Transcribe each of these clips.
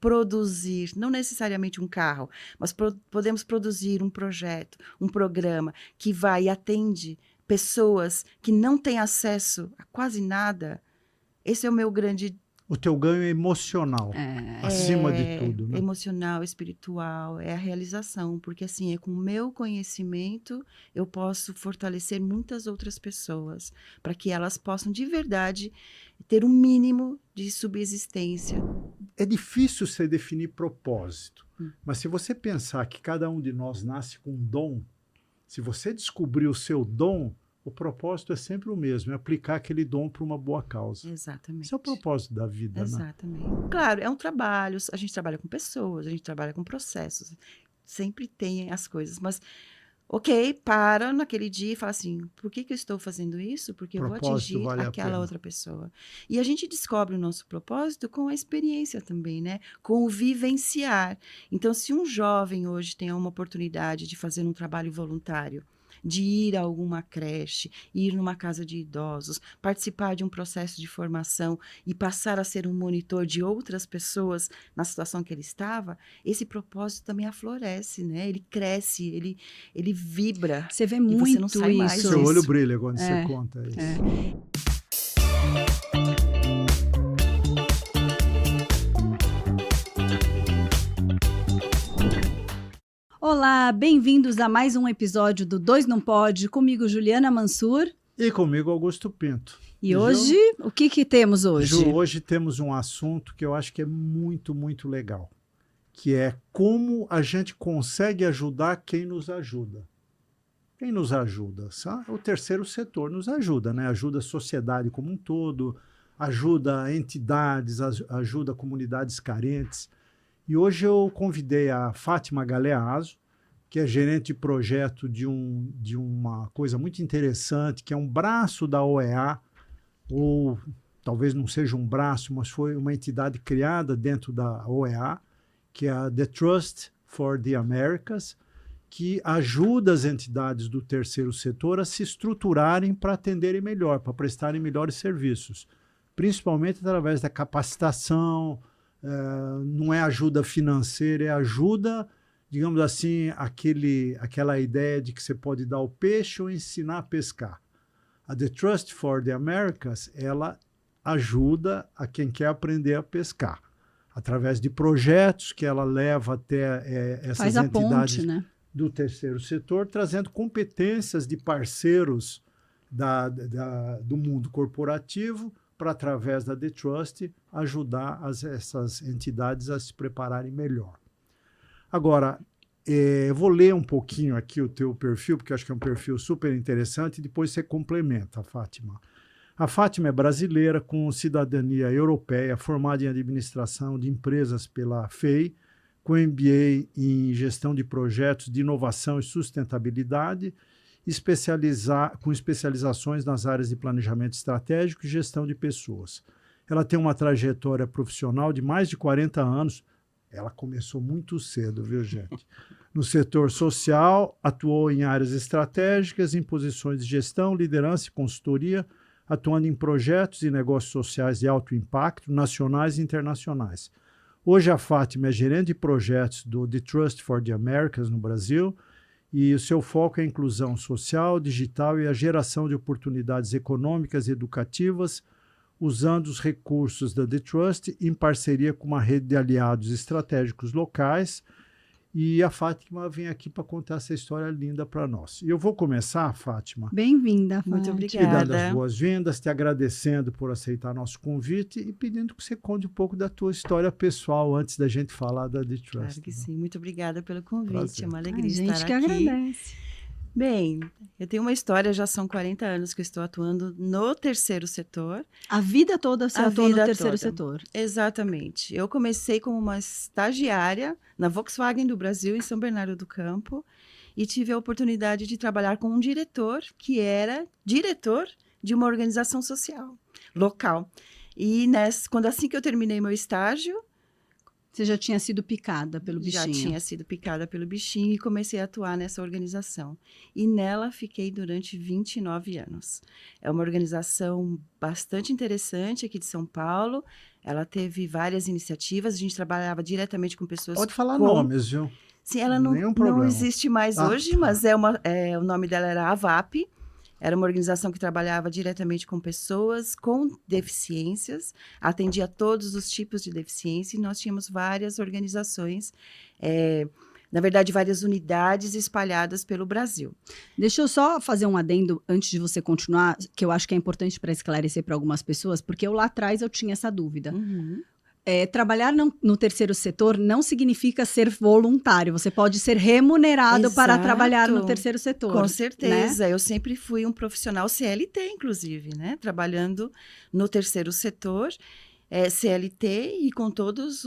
produzir, não necessariamente um carro, mas podemos produzir um projeto, um programa que vai e atende pessoas que não têm acesso a quase nada. Esse é o meu grande O teu ganho é emocional, acima de tudo, né? emocional, espiritual, é a realização, porque assim, é com o meu conhecimento eu posso fortalecer muitas outras pessoas, para que elas possam de verdade ter um mínimo de subsistência. É difícil você definir propósito, mas se você pensar que cada um de nós nasce com um dom, se você descobrir o seu dom, o propósito é sempre o mesmo, é aplicar aquele dom para uma boa causa. Exatamente. Esse é o propósito da vida, né? Exatamente. Claro, é um trabalho, a gente trabalha com pessoas, a gente trabalha com processos, sempre tem as coisas, mas ok, para naquele dia e fala assim, por que eu estou fazendo isso? Porque eu vou Propósito atingir vale a aquela pena. outra pessoa. E a gente descobre o nosso propósito com a experiência também, né? Com o vivenciar. Então, se um jovem hoje tem uma oportunidade de fazer um trabalho voluntário, de ir a alguma creche, ir numa casa de idosos, participar de um processo de formação e passar a ser um monitor de outras pessoas na situação que ele estava, esse propósito também aflorece, né? Ele cresce, ele vibra. Você vê E você muito não sai mais isso. Seu disso. olho brilha quando você conta isso. Olá, bem-vindos a mais um episódio do Dois Não Pode, comigo Juliana Mansur. E comigo, Augusto Pinto. E hoje, o que temos hoje? Ju, hoje temos um assunto que eu acho que é muito, muito legal, que é como a gente consegue ajudar quem nos ajuda. Quem nos ajuda? O terceiro setor nos ajuda, né? Ajuda a sociedade como um todo, ajuda entidades, ajuda comunidades carentes. E hoje eu convidei a Fátima Galeazzo, que é gerente de projeto de uma coisa muito interessante, que é um braço da OEA, ou talvez não seja um braço, mas foi uma entidade criada dentro da OEA, que é a The Trust for the Americas, que ajuda as entidades do terceiro setor a se estruturarem para atenderem melhor, para prestarem melhores serviços, principalmente através da capacitação. Não é ajuda financeira, é ajuda, digamos assim, aquela ideia de que você pode dar o peixe ou ensinar a pescar. A The Trust for the Americas, ela ajuda a quem quer aprender a pescar, através de projetos que ela leva até essas entidades ponte, né? Do terceiro setor, trazendo competências de parceiros do mundo corporativo, para, através da The Trust, ajudar essas entidades a se prepararem melhor. Agora, eu vou ler um pouquinho aqui o teu perfil, porque eu acho que é um perfil super interessante, e depois você complementa, Fátima. A Fátima é brasileira, com cidadania europeia, formada em administração de empresas pela FEI, com MBA em gestão de projetos de inovação e sustentabilidade, com especializações nas áreas de planejamento estratégico e gestão de pessoas. Ela tem uma trajetória profissional de mais de 40 anos. Ela começou muito cedo, viu, gente? No setor social, atuou em áreas estratégicas, em posições de gestão, liderança e consultoria, atuando em projetos e negócios sociais de alto impacto, nacionais e internacionais. Hoje, a Fátima é gerente de projetos do The Trust for the Americas no Brasil, e o seu foco é a inclusão social, digital e a geração de oportunidades econômicas e educativas, usando os recursos da The Trust em parceria com uma rede de aliados estratégicos locais. E a Fátima vem aqui para contar essa história linda para nós. E eu vou começar, Fátima. Bem-vinda, Fátima. Muito obrigada. Te dando as boas-vindas, te agradecendo por aceitar nosso convite e pedindo que você conte um pouco da tua história pessoal antes da gente falar da The Trust. Claro que sim. Muito obrigada pelo convite. Prazer. É uma alegria estar aqui. A gente que agradece. Bem, eu tenho uma história, já são 40 anos que eu estou atuando no terceiro setor. A vida toda você atua no terceiro setor. Exatamente. Eu comecei como uma estagiária na Volkswagen do Brasil, em São Bernardo do Campo, e tive a oportunidade de trabalhar com um diretor que era diretor de uma organização social local. E assim que eu terminei meu estágio, Você já tinha sido picada pelo Já bichinho. tinha sido picada pelo bichinho e comecei a atuar nessa organização. E nela fiquei durante 29 anos. É uma organização bastante interessante aqui de São Paulo. Ela teve várias iniciativas. A gente trabalhava diretamente com pessoas Pode falar com... nomes, viu? Sim, ela Nenhum não problema. existe mais Ah, hoje, tá. mas o nome dela era AVAP. Era uma organização que trabalhava diretamente com pessoas com deficiências, atendia todos os tipos de deficiência, e nós tínhamos várias organizações, na verdade, várias unidades espalhadas pelo Brasil. Deixa eu só fazer um adendo antes de você continuar, que eu acho que é importante para esclarecer para algumas pessoas, porque lá atrás eu tinha essa dúvida. Uhum. Trabalhar no terceiro setor não significa ser voluntário. Você pode ser remunerado para trabalhar no Exato. terceiro setor. Com né? certeza, eu sempre fui um profissional CLT, inclusive, né? Trabalhando no terceiro setor, CLT e com todas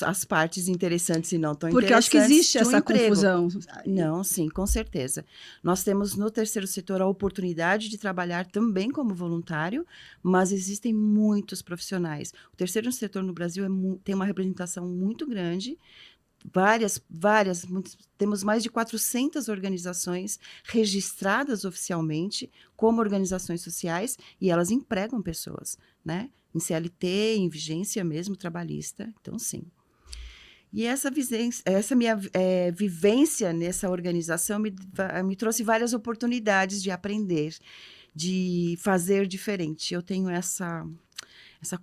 as partes interessantes e não tão Porque eu acho que interessantes existe de um essa emprego. confusão. Não, sim, com certeza. Nós temos no terceiro setor a oportunidade de trabalhar também como voluntário, mas existem muitos profissionais. O terceiro setor no Brasil tem uma representação muito grande, temos mais de 400 organizações registradas oficialmente como organizações sociais e elas empregam pessoas, né? Em CLT, em vigência mesmo trabalhista, então sim. E essa minha vivência nessa organização me trouxe várias oportunidades de aprender, de fazer diferente. Eu tenho essa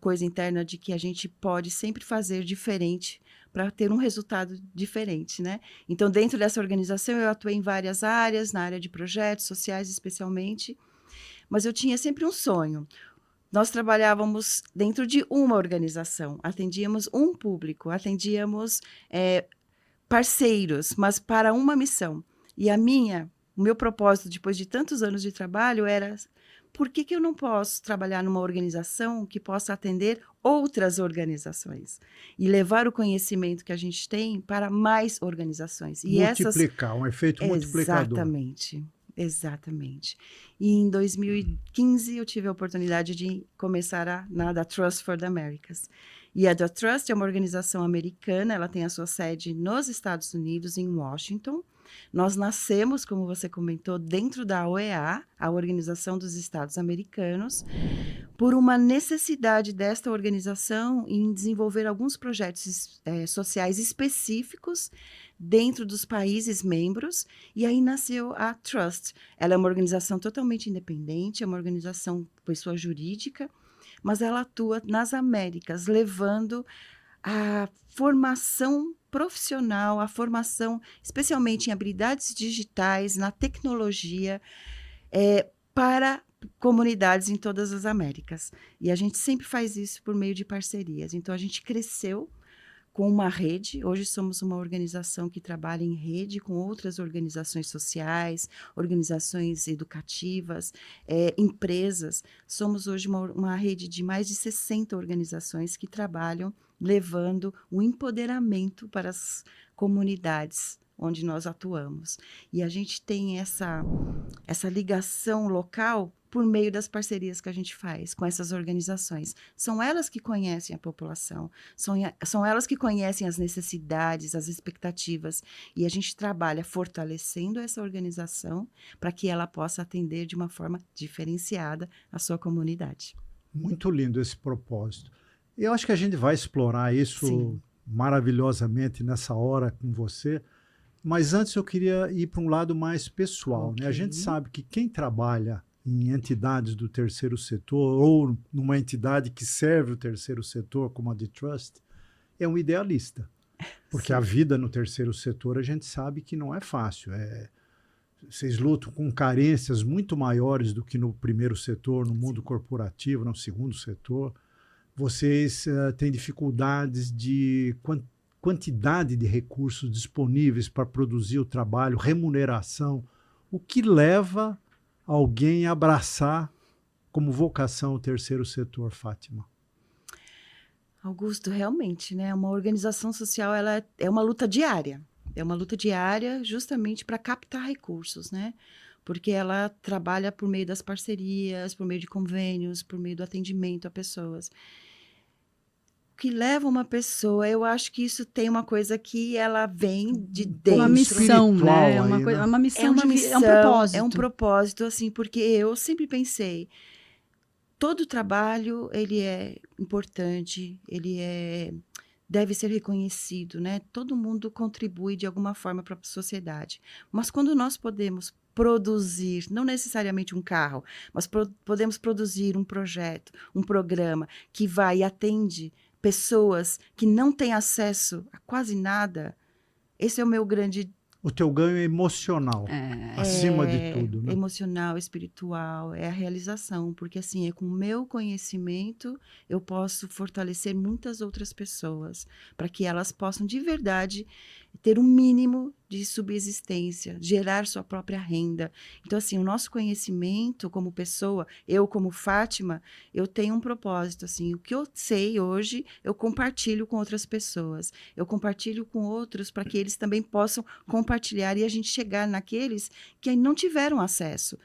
coisa interna de que a gente pode sempre fazer diferente para ter um resultado diferente, né? Então, dentro dessa organização, eu atuei em várias áreas, na área de projetos sociais especialmente, mas eu tinha sempre um sonho. Nós trabalhávamos dentro de uma organização, atendíamos um público, atendíamos parceiros, mas para uma missão. E o meu propósito, depois de tantos anos de trabalho, era: por que eu não posso trabalhar numa organização que possa atender outras organizações e levar o conhecimento que a gente tem para mais organizações? E Multiplicar, um efeito multiplicador. Exatamente. Exatamente. E em 2015 eu tive a oportunidade de começar na The Trust for the Americas. E a The Trust é uma organização americana, ela tem a sua sede nos Estados Unidos, em Washington. Nós nascemos, como você comentou, dentro da OEA, a Organização dos Estados Americanos, por uma necessidade desta organização em desenvolver alguns projetos sociais específicos dentro dos países membros, e aí nasceu a Trust. Ela é uma organização totalmente independente, é uma organização pessoa jurídica, mas ela atua nas Américas, levando a formação profissional, a formação especialmente em habilidades digitais, na tecnologia, para comunidades em todas as Américas. E a gente sempre faz isso por meio de parcerias. Então, a gente cresceu com uma rede. Hoje somos uma organização que trabalha em rede com outras organizações sociais, organizações educativas, empresas. Somos hoje uma rede de mais de 60 organizações que trabalham levando o empoderamento para as comunidades onde nós atuamos. E a gente tem essa ligação local por meio das parcerias que a gente faz com essas organizações. São elas que conhecem a população, são elas que conhecem as necessidades, as expectativas, e a gente trabalha fortalecendo essa organização para que ela possa atender de uma forma diferenciada a sua comunidade. Muito lindo esse propósito. Eu acho que a gente vai explorar isso Sim. maravilhosamente nessa hora com você, mas antes eu queria ir para um lado mais pessoal. Ok. Né? A gente sabe que quem trabalha em entidades do terceiro setor ou numa entidade que serve o terceiro setor, como a The Trust, é um idealista. Porque Sim. a vida no terceiro setor a gente sabe que não é fácil. Vocês lutam com carências muito maiores do que no primeiro setor, no mundo corporativo, no segundo setor. Vocês têm dificuldades de quantidade de recursos disponíveis para produzir o trabalho, remuneração, o que leva alguém a abraçar como vocação o terceiro setor, Fátima? Augusto, realmente, né? Uma organização social, ela é uma luta diária. É uma luta diária justamente para captar recursos, né? Porque ela trabalha por meio das parcerias, por meio de convênios, por meio do atendimento a pessoas. que leva uma pessoa, eu acho que isso tem uma coisa que ela vem de Uma dentro. missão, Espiritual né? É aí, uma, né? é uma missão, É uma é um missão, propósito. é um propósito, assim, porque eu sempre pensei, todo trabalho, ele é importante, deve ser reconhecido, né? Todo mundo contribui de alguma forma para a sociedade. Mas quando nós podemos produzir, não necessariamente um carro, mas podemos produzir um projeto, um programa que vai e atende pessoas que não têm acesso a quase nada, esse é o meu grande O teu ganho é emocional, acima de tudo, né? emocional, espiritual, é a realização, porque assim, é com o meu conhecimento eu posso fortalecer muitas outras pessoas, para que elas possam de verdade ter um mínimo de subsistência, gerar sua própria renda. Então assim, o nosso conhecimento como pessoa, eu como Fátima, eu tenho um propósito assim, o que eu sei hoje, eu compartilho com outras pessoas. Eu compartilho com outros para que eles também possam compartilhar e a gente chegar naqueles que não tiveram acesso,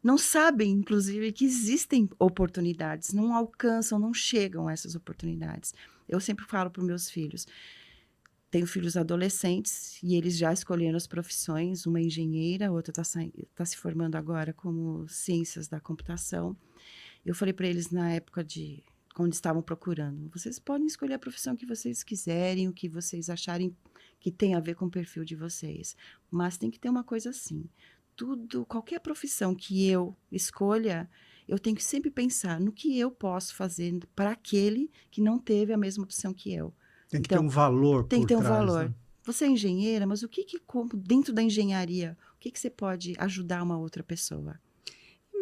não sabem, inclusive, que existem oportunidades, não alcançam, não chegam a essas oportunidades. Eu sempre falo para os meus filhos, tenho filhos adolescentes e eles já escolheram as profissões, uma é engenheira, a outra tá se formando agora como ciências da computação. Eu falei para eles na época quando estavam procurando, vocês podem escolher a profissão que vocês quiserem, o que vocês acharem que tem a ver com o perfil de vocês, mas tem que ter uma coisa assim, qualquer profissão que eu escolha, eu tenho que sempre pensar no que eu posso fazer para aquele que não teve a mesma opção que eu. Tem que ter Então, um valor tem que por ter um trás, valor. né? Você é engenheira, mas como dentro da engenharia, o que você pode ajudar uma outra pessoa?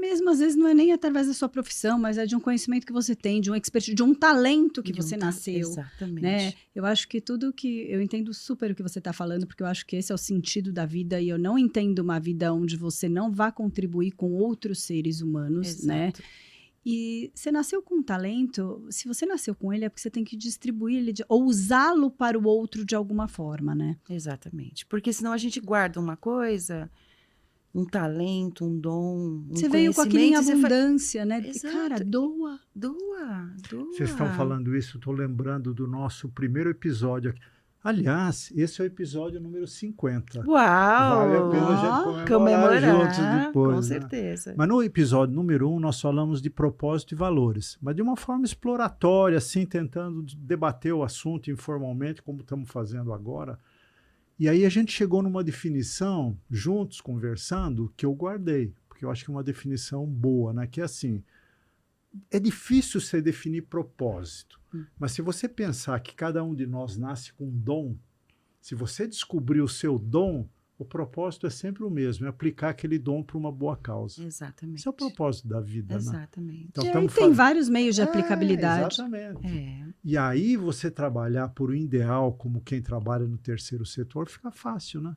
Mesmo às vezes não é nem através da sua profissão, mas é de um conhecimento que você tem, de um expertise, de um talento que você nasceu, Exatamente. né? Eu acho que tudo que eu entendo super o que você está falando, porque eu acho que esse é o sentido da vida e eu não entendo uma vida onde você não vá contribuir com outros seres humanos, Exato. né? E você nasceu com um talento, se você nasceu com ele é porque você tem que distribuir ele ou usá-lo para o outro de alguma forma, né? Exatamente. Porque senão a gente guarda uma coisa, um talento, um dom, um Você veio com aquilo em conhecimento, e você abundância, né? Exato. Cara, doa. Doa. Vocês estão falando isso, estou lembrando do nosso primeiro episódio aqui. Aliás, esse é o episódio número 50. Uau! Vale a pena a gente comemorar juntos depois. Com né? certeza. Mas no episódio número 1, nós falamos de propósito e valores, mas de uma forma exploratória, assim, tentando debater o assunto informalmente, como estamos fazendo agora. E aí a gente chegou numa definição, juntos, conversando, que eu guardei, porque eu acho que é uma definição boa, né? Que é assim, é difícil você definir propósito, mas se você pensar que cada um de nós nasce com um dom, se você descobrir o seu dom, o propósito é sempre o mesmo, é aplicar aquele dom para uma boa causa. Exatamente. Esse é o propósito da vida, né? Exatamente. Então, E aí estamos tem falando- vários meios de aplicabilidade. Exatamente. É. E aí você trabalhar por um ideal como quem trabalha no terceiro setor fica fácil, né?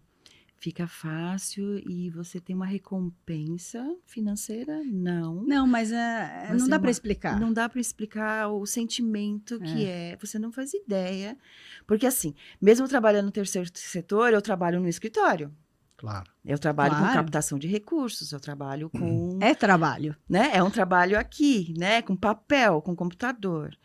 Fica fácil e você tem uma recompensa financeira? Não. Não, mas Mas não é dá para uma- explicar. Não dá para explicar o sentimento que é. Você não faz ideia. Porque, assim, mesmo trabalhando no terceiro setor, eu trabalho no escritório. Claro. Eu trabalho com Claro. captação de recursos, eu trabalho com. É trabalho. Né? É um trabalho aqui, né? Com papel, com computador.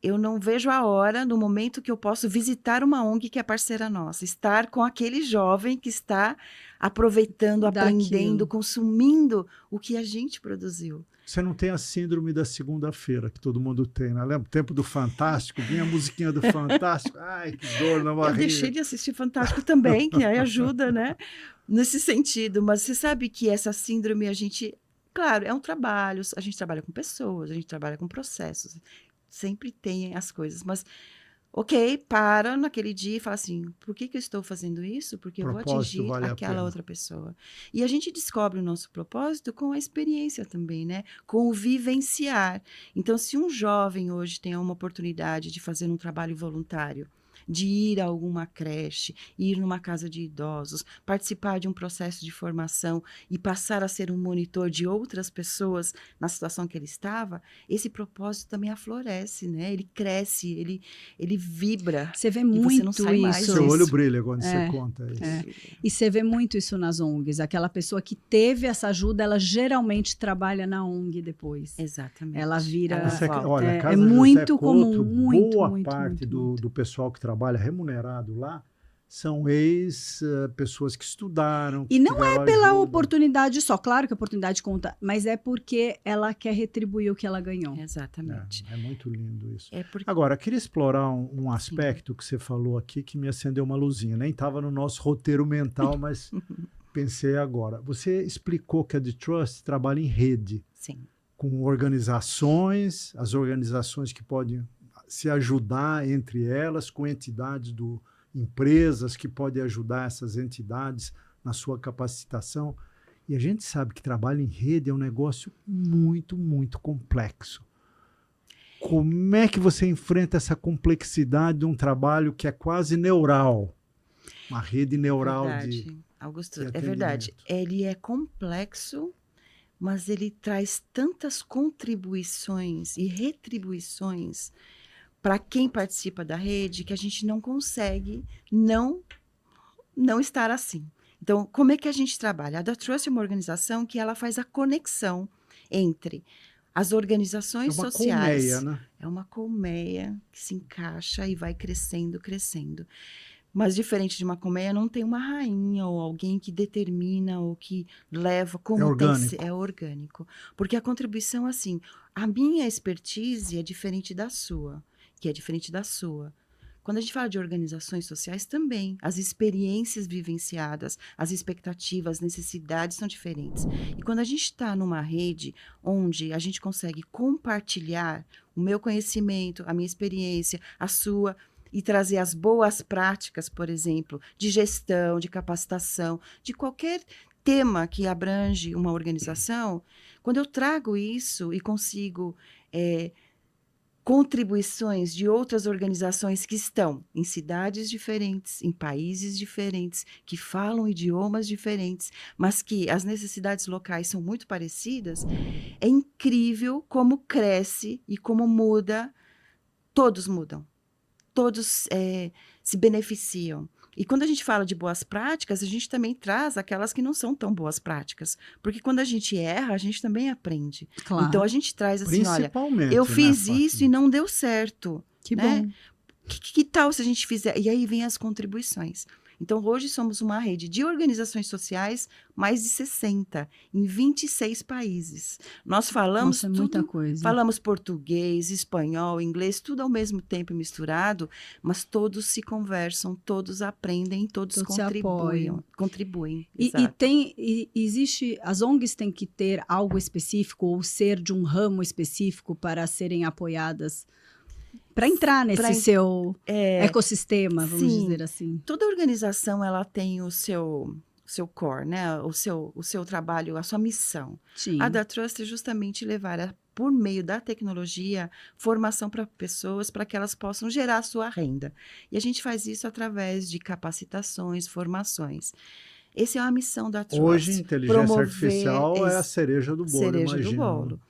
Eu não vejo a hora, no momento que eu posso visitar uma ONG que é parceira nossa, estar com aquele jovem que está aproveitando, aprendendo, Daquilo. consumindo o que a gente produziu. Você não tem a síndrome da segunda-feira, que todo mundo tem, né? Lembra? O tempo do Fantástico, vinha a musiquinha do Fantástico. Ai, que dor na Eu barriga. deixei de assistir Fantástico também, que aí ajuda, né? Nesse sentido. Mas você sabe que essa síndrome, claro, é um trabalho, a gente trabalha com pessoas, a gente trabalha com processos, sempre tem as coisas, mas ok, para naquele dia e fala assim, por que eu estou fazendo isso? Porque eu vou Propósito atingir vale a aquela pena. outra pessoa. E a gente descobre o nosso propósito com a experiência também, né? Com o vivenciar. Então, se um jovem hoje tem uma oportunidade de fazer um trabalho voluntário, de ir a alguma creche, ir numa casa de idosos, participar de um processo de formação e passar a ser um monitor de outras pessoas na situação que ele estava, esse propósito também aflorece, né? Ele cresce, ele vibra. Você vê E você não muito sai mais isso. Seu disso. olho brilha quando você conta isso. É. E você vê muito isso nas ONGs. Aquela pessoa que teve essa ajuda, ela geralmente trabalha na ONG depois. Exatamente. Ela vira- Ela Você- volta. olha, a É Casa José muito Couto, comum, muito, boa muito, parte muito, do, muito. do pessoal que trabalha remunerado lá são pessoas que estudaram, que E não tiveram pela ajuda. oportunidade só, claro que a oportunidade conta, mas é porque ela quer retribuir o que ela ganhou. Exatamente. É muito lindo isso. É porque Agora, eu queria explorar um aspecto que você falou aqui que me acendeu uma luzinha. Nem estava no nosso roteiro mental, mas pensei agora. Você explicou que a The Trust trabalha em rede, sim, com organizações, as organizações que podem se ajudar entre elas, com entidades empresas que podem ajudar essas entidades na sua capacitação. E a gente sabe que trabalho em rede é um negócio muito, muito complexo. Como é que você enfrenta essa complexidade de um trabalho que é quase neural? Uma rede neural verdade, Augusto, de é verdade. atendimento. Ele é complexo, mas ele traz tantas contribuições e retribuições para quem participa da rede que a gente não consegue não estar assim. Então, como é que a gente trabalha? A Da Trust é uma organização que ela faz a conexão entre as É organizações uma sociais. colmeia, né? É uma colmeia que se encaixa e vai crescendo, crescendo. Mas diferente de uma colmeia, não tem uma rainha ou alguém que determina ou que leva como É tem que orgânico. ser. É orgânico. Porque a contribuição, assim, a minha expertise é diferente da sua, que é diferente da sua. Quando a gente fala de organizações sociais, também as experiências vivenciadas, as expectativas, as necessidades são diferentes. E quando a gente está numa rede onde a gente consegue compartilhar o meu conhecimento, a minha experiência, a sua, e trazer as boas práticas, por exemplo, de gestão, de capacitação, de qualquer tema que abrange uma organização, quando eu trago isso e consigo contribuições de outras organizações que estão em cidades diferentes, em países diferentes, que falam idiomas diferentes, mas que as necessidades locais são muito parecidas, é incrível como cresce e como muda. Todos mudam, todos se beneficiam. E quando a gente fala de boas práticas, a gente também traz aquelas que não são tão boas práticas. Porque quando a gente erra, a gente também aprende. Claro. Então a gente traz assim, olha, Principalmente, eu né, fiz Fátima? isso e não deu certo. Que né? bom. Que tal se a gente fizer? E aí vem as contribuições. Então, hoje somos uma rede de organizações sociais, mais de 60, em 26 países. Nós falamos Nossa, é muita tudo, coisa. falamos português, espanhol, inglês, tudo ao mesmo tempo misturado, mas todos se conversam, todos aprendem, todos Todos se apoiam. contribuem. E Exato. existe, as ONGs têm que ter algo específico ou ser de um ramo específico para serem apoiadas, para entrar nesse seu ecossistema, vamos sim. dizer assim. Toda organização ela tem o seu core, né? O seu trabalho, a sua missão. Sim. A Da Trust é justamente levar, por meio da tecnologia, formação para pessoas, para que elas possam gerar a sua renda. E a gente faz isso através de capacitações, formações. Essa é uma missão da Trust. Hoje, inteligência artificial é a cereja do bolo, cereja imagino. do bolo.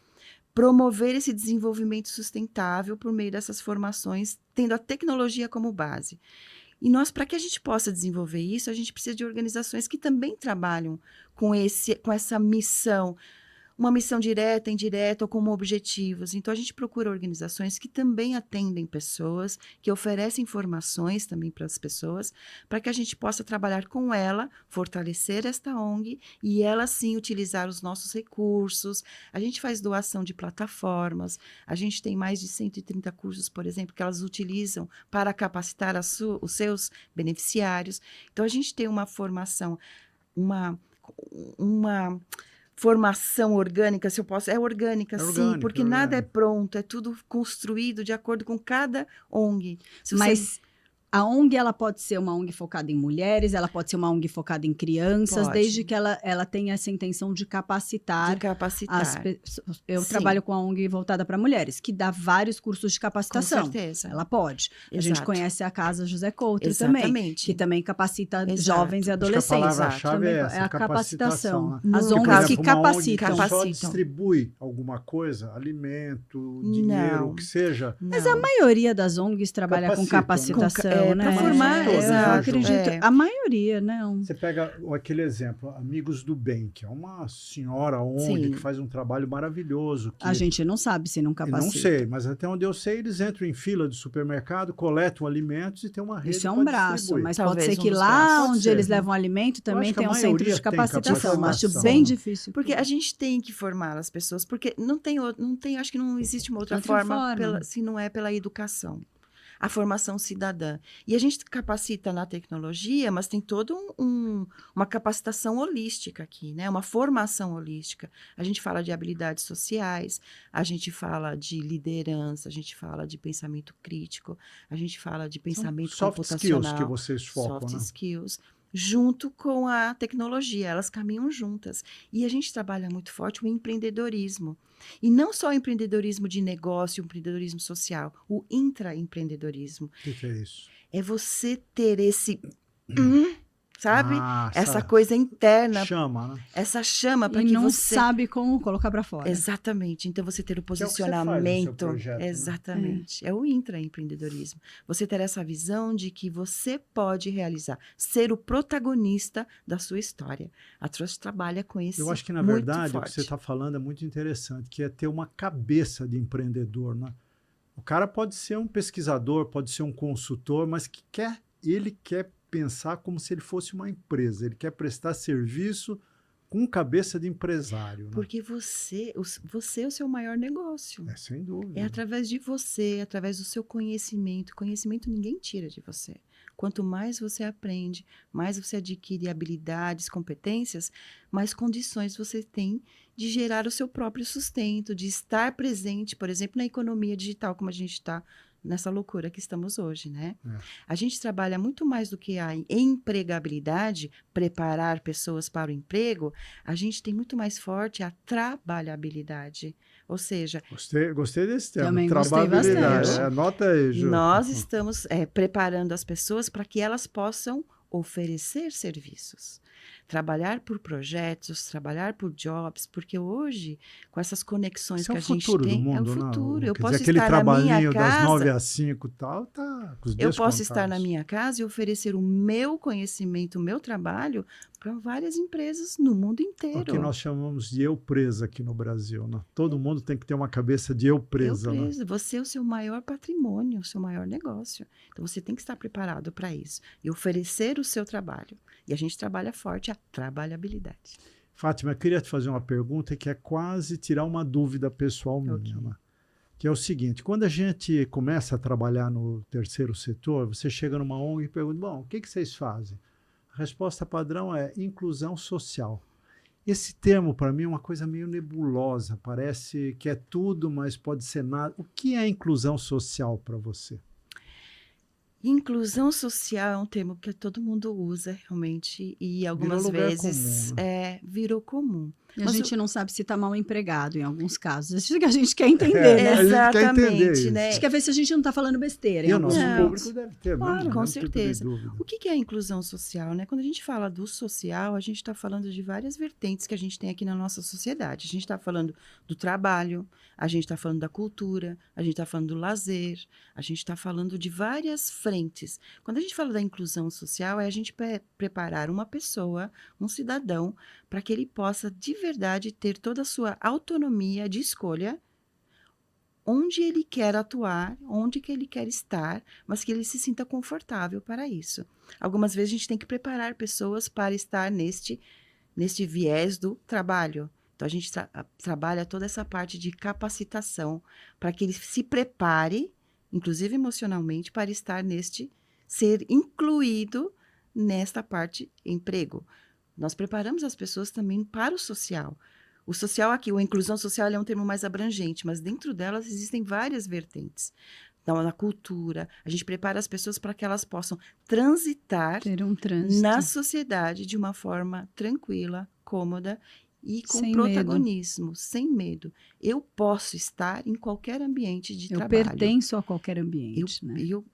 Promover esse desenvolvimento sustentável por meio dessas formações, tendo a tecnologia como base. E nós, para que a gente possa desenvolver isso, a gente precisa de organizações que também trabalham com essa missão, uma missão direta, indireta ou como objetivos. Então, a gente procura organizações que também atendem pessoas, que oferecem informações também para as pessoas, para que a gente possa trabalhar com ela, fortalecer esta ONG e ela, sim, utilizar os nossos recursos. A gente faz doação de plataformas, a gente tem mais de 130 cursos, por exemplo, que elas utilizam para capacitar os seus beneficiários. Então, a gente tem uma formação, uma formação orgânica, se eu posso, é orgânica, sim, porque nada é pronto, é tudo construído de acordo com cada ONG. Mas A ONG, ela pode ser uma ONG focada em mulheres, ela pode ser uma ONG focada em crianças, Pode. desde que ela tenha essa intenção de capacitar. De capacitar. As pessoas. Eu Sim. trabalho com a ONG voltada para mulheres, que dá vários cursos de Com capacitação. certeza. Ela pode. A gente Exato. conhece a Casa José Couto também, Exatamente. que também capacita Exato. jovens e Acho que a adolescentes. palavra-chave Também é essa, a capacitação. né? As No ONGs caso, que Por exemplo, uma ONG capacitam. que só Capacitam. distribui alguma coisa, alimento, dinheiro, Não. o que seja. Mas a maioria das ONGs trabalha com Capacitam, né? capacitação, né? Para formar, Todas Eu exato. acredito. É. A maioria, não. Você pega aquele exemplo, Amigos do Bem, que é uma senhora ONG Sim. que faz um trabalho maravilhoso. Que A gente não sabe se não eu capacita. não sei, mas até onde eu sei, eles entram em fila de supermercado, coletam alimentos e tem uma rede Isso é um pra braço, distribuir. mas Talvez pode ser que um dos lá braços. Pode onde ser. eles levam alimento também acho que a tem um centro maioria de tem capacitação. Acho capacitação. bem difícil. Porque a gente tem que formar as pessoas, porque não tem, acho que não existe uma outra Outra forma, forma. se não é pela educação. A formação cidadã. E a gente capacita na tecnologia, mas tem toda uma capacitação holística aqui, né? Uma formação holística. A gente fala de habilidades sociais, a gente fala de liderança, a gente fala de pensamento crítico, a gente fala de pensamento Soft computacional. skills que vocês focam, Soft né? skills, junto com a tecnologia, elas caminham juntas. E a gente trabalha muito forte o empreendedorismo. E não só o empreendedorismo de negócio, o empreendedorismo social, o intraempreendedorismo. O que é isso? É você ter esse, sabe? Ah, Essa sabe. coisa interna, Chama, né? essa chama para E que não você... sabe como colocar para fora. Exatamente. Então, você ter o Que é o que você faz no seu posicionamento. projeto, né? Exatamente. É o intraempreendedorismo. Você ter essa visão de que você pode realizar, ser o protagonista da sua história. A Trust trabalha com esse Eu acho que, na muito verdade, o que forte. você está falando é muito interessante, que é ter uma cabeça de empreendedor, né? O cara pode ser um pesquisador, pode ser um consultor, mas ele quer pensar como se ele fosse uma empresa. Ele quer prestar serviço com cabeça de empresário, né? Porque você é o seu maior negócio. É, sem dúvida. É através de você, através do seu conhecimento. Conhecimento ninguém tira de você. Quanto mais você aprende, mais você adquire habilidades, competências, mais condições você tem de gerar o seu próprio sustento, de estar presente, por exemplo, na economia digital, como a gente está nessa loucura que estamos hoje, né? É. A gente trabalha muito mais do que a empregabilidade, preparar pessoas para o emprego, a gente tem muito mais forte a trabalhabilidade. Ou seja, Gostei desse termo. Também gostei Trabalhabilidade. bastante. Anota aí, Ju. nós estamos preparando as pessoas para que elas possam oferecer serviços. Trabalhar por projetos, trabalhar por jobs, porque hoje, com essas conexões Esse é que o a gente futuro do tem, mundo, é o né? futuro. Eu Quer posso dizer, aquele estar na minha trabalhinho das 9 casa, às 5 e tal, tá com os eu dias posso estar na contados. minha casa e oferecer o meu conhecimento, o meu trabalho para várias empresas no mundo É o inteiro. que nós chamamos de eu presa aqui no Brasil, né? Todo mundo tem que ter uma cabeça de eu presa, né? Você é o seu maior patrimônio, o seu maior negócio. Então, você tem que estar preparado para isso e oferecer o seu trabalho. E a gente trabalha forte a trabalhabilidade. Fátima, eu queria te fazer uma pergunta que é quase tirar uma dúvida pessoal minha, Ok. né? Que é o seguinte, quando a gente começa a trabalhar no terceiro setor, você chega numa ONG e pergunta, bom, o que vocês fazem? A resposta padrão é inclusão social. Esse termo, para mim, é uma coisa meio nebulosa, parece que é tudo, mas pode ser nada. O que é inclusão social para você? Inclusão social é um termo que todo mundo usa realmente e algumas lugar vezes comum, virou comum. E a Mas gente não sabe se está mal empregado em alguns casos. Isso que a gente quer entender, né? A gente quer entender Exatamente, isso. né? A gente quer ver se a gente não está falando besteira. Em E o alguns nosso Não. pontos. público deve ter, Claro, mesmo com tipo de certeza. dúvida. O que é a inclusão social, né? Quando a gente fala do social, a gente está falando de várias vertentes que a gente tem aqui na nossa sociedade. A gente está falando do trabalho, a gente está falando da cultura, a gente está falando do lazer, a gente está falando de várias frentes. Quando a gente fala da inclusão social, é a gente preparar uma pessoa, um cidadão, para que ele possa, de verdade, ter toda a sua autonomia de escolha, onde ele quer atuar, onde que ele quer estar, mas que ele se sinta confortável para isso. Algumas vezes a gente tem que preparar pessoas para estar neste viés do trabalho. Então, a gente trabalha toda essa parte de capacitação para que ele se prepare, inclusive emocionalmente, para estar ser incluído nesta parte emprego. Nós preparamos as pessoas também para o social. O social aqui, a inclusão social é um termo mais abrangente, mas dentro delas existem várias vertentes. na cultura. A gente prepara as pessoas para que elas possam transitar Ter um trânsito. na sociedade de uma forma tranquila, cômoda e com Sem protagonismo, sem medo. Eu posso estar em qualquer ambiente de Eu trabalho. pertenço a qualquer ambiente, né? Eu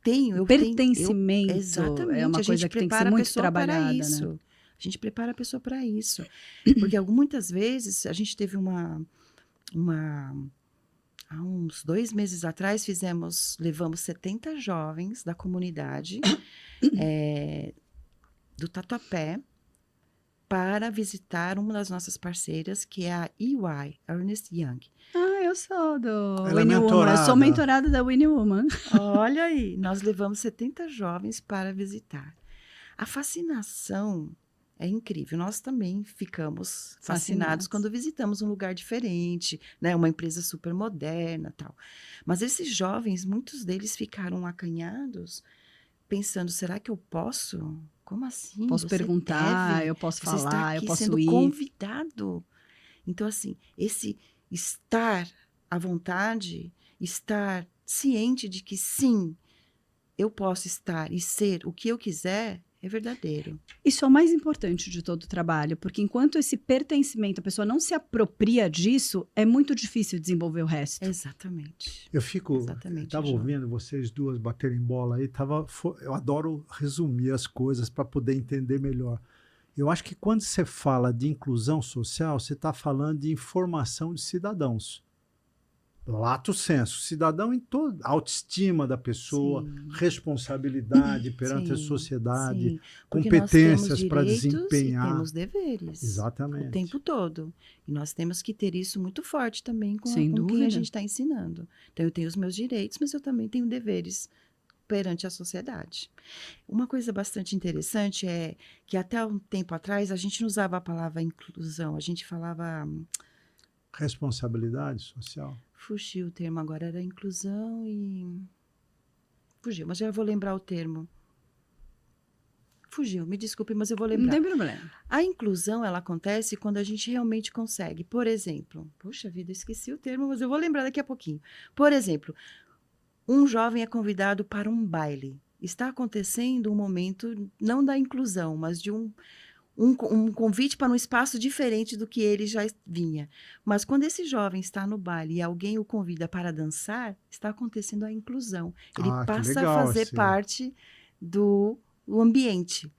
tenho. Pertencimento Exatamente. é uma coisa que tem que ser muito trabalhada, né? A gente prepara a pessoa para isso. Porque muitas vezes a gente teve há uns 2 meses atrás, levamos 70 jovens da comunidade do Tatuapé para visitar uma das nossas parceiras, que é a EY, Ernest Young. Ah, eu sou do Ela é Winnie Woman. Eu sou mentorada da Winnie Woman. Olha aí, nós levamos 70 jovens para visitar. A fascinação é incrível. Nós também ficamos fascinados quando visitamos um lugar diferente, né? Uma empresa super moderna, tal. Mas esses jovens, muitos deles ficaram acanhados, pensando: será que eu posso? Como assim? Posso perguntar, eu posso Você está falar, aqui eu posso sendo ir. convidado. Então, assim, esse estar à vontade, estar ciente de que sim, eu posso estar e ser o que eu quiser, é verdadeiro. Isso é o mais importante de todo o trabalho, porque enquanto esse pertencimento, a pessoa não se apropria disso, é muito difícil desenvolver o resto. Exatamente. Eu estava ouvindo vocês duas baterem bola aí, eu adoro resumir as coisas para poder entender melhor. Eu acho que quando você fala de inclusão social, você está falando de informação de cidadãos. Lato sensu, cidadão em toda autoestima da pessoa, Sim. Responsabilidade perante a Sim, sociedade, sim. Porque competências nós para temos direitos desempenhar. E temos deveres. Exatamente. O tempo todo. E nós temos que ter isso muito forte também com Sem quem a dúvida. gente está ensinando. Então, eu tenho os meus direitos, mas eu também tenho deveres perante a sociedade. Uma coisa bastante interessante é que até um tempo atrás a gente não usava a palavra inclusão, a gente falava... Responsabilidade social. Fugiu o termo agora, era inclusão e... Fugiu, mas já vou lembrar o termo. Fugiu, me desculpe, mas eu vou lembrar. Não tem problema. A inclusão, ela acontece quando a gente realmente consegue. Por exemplo, puxa vida, esqueci o termo, mas eu vou lembrar daqui a pouquinho. Por exemplo, um jovem é convidado para um baile. Está acontecendo um momento, não da inclusão, mas de um convite para um espaço diferente do que ele já vinha. Mas quando esse jovem está no baile e alguém o convida para dançar, está acontecendo a inclusão. Ele passa a fazer parte do ambiente.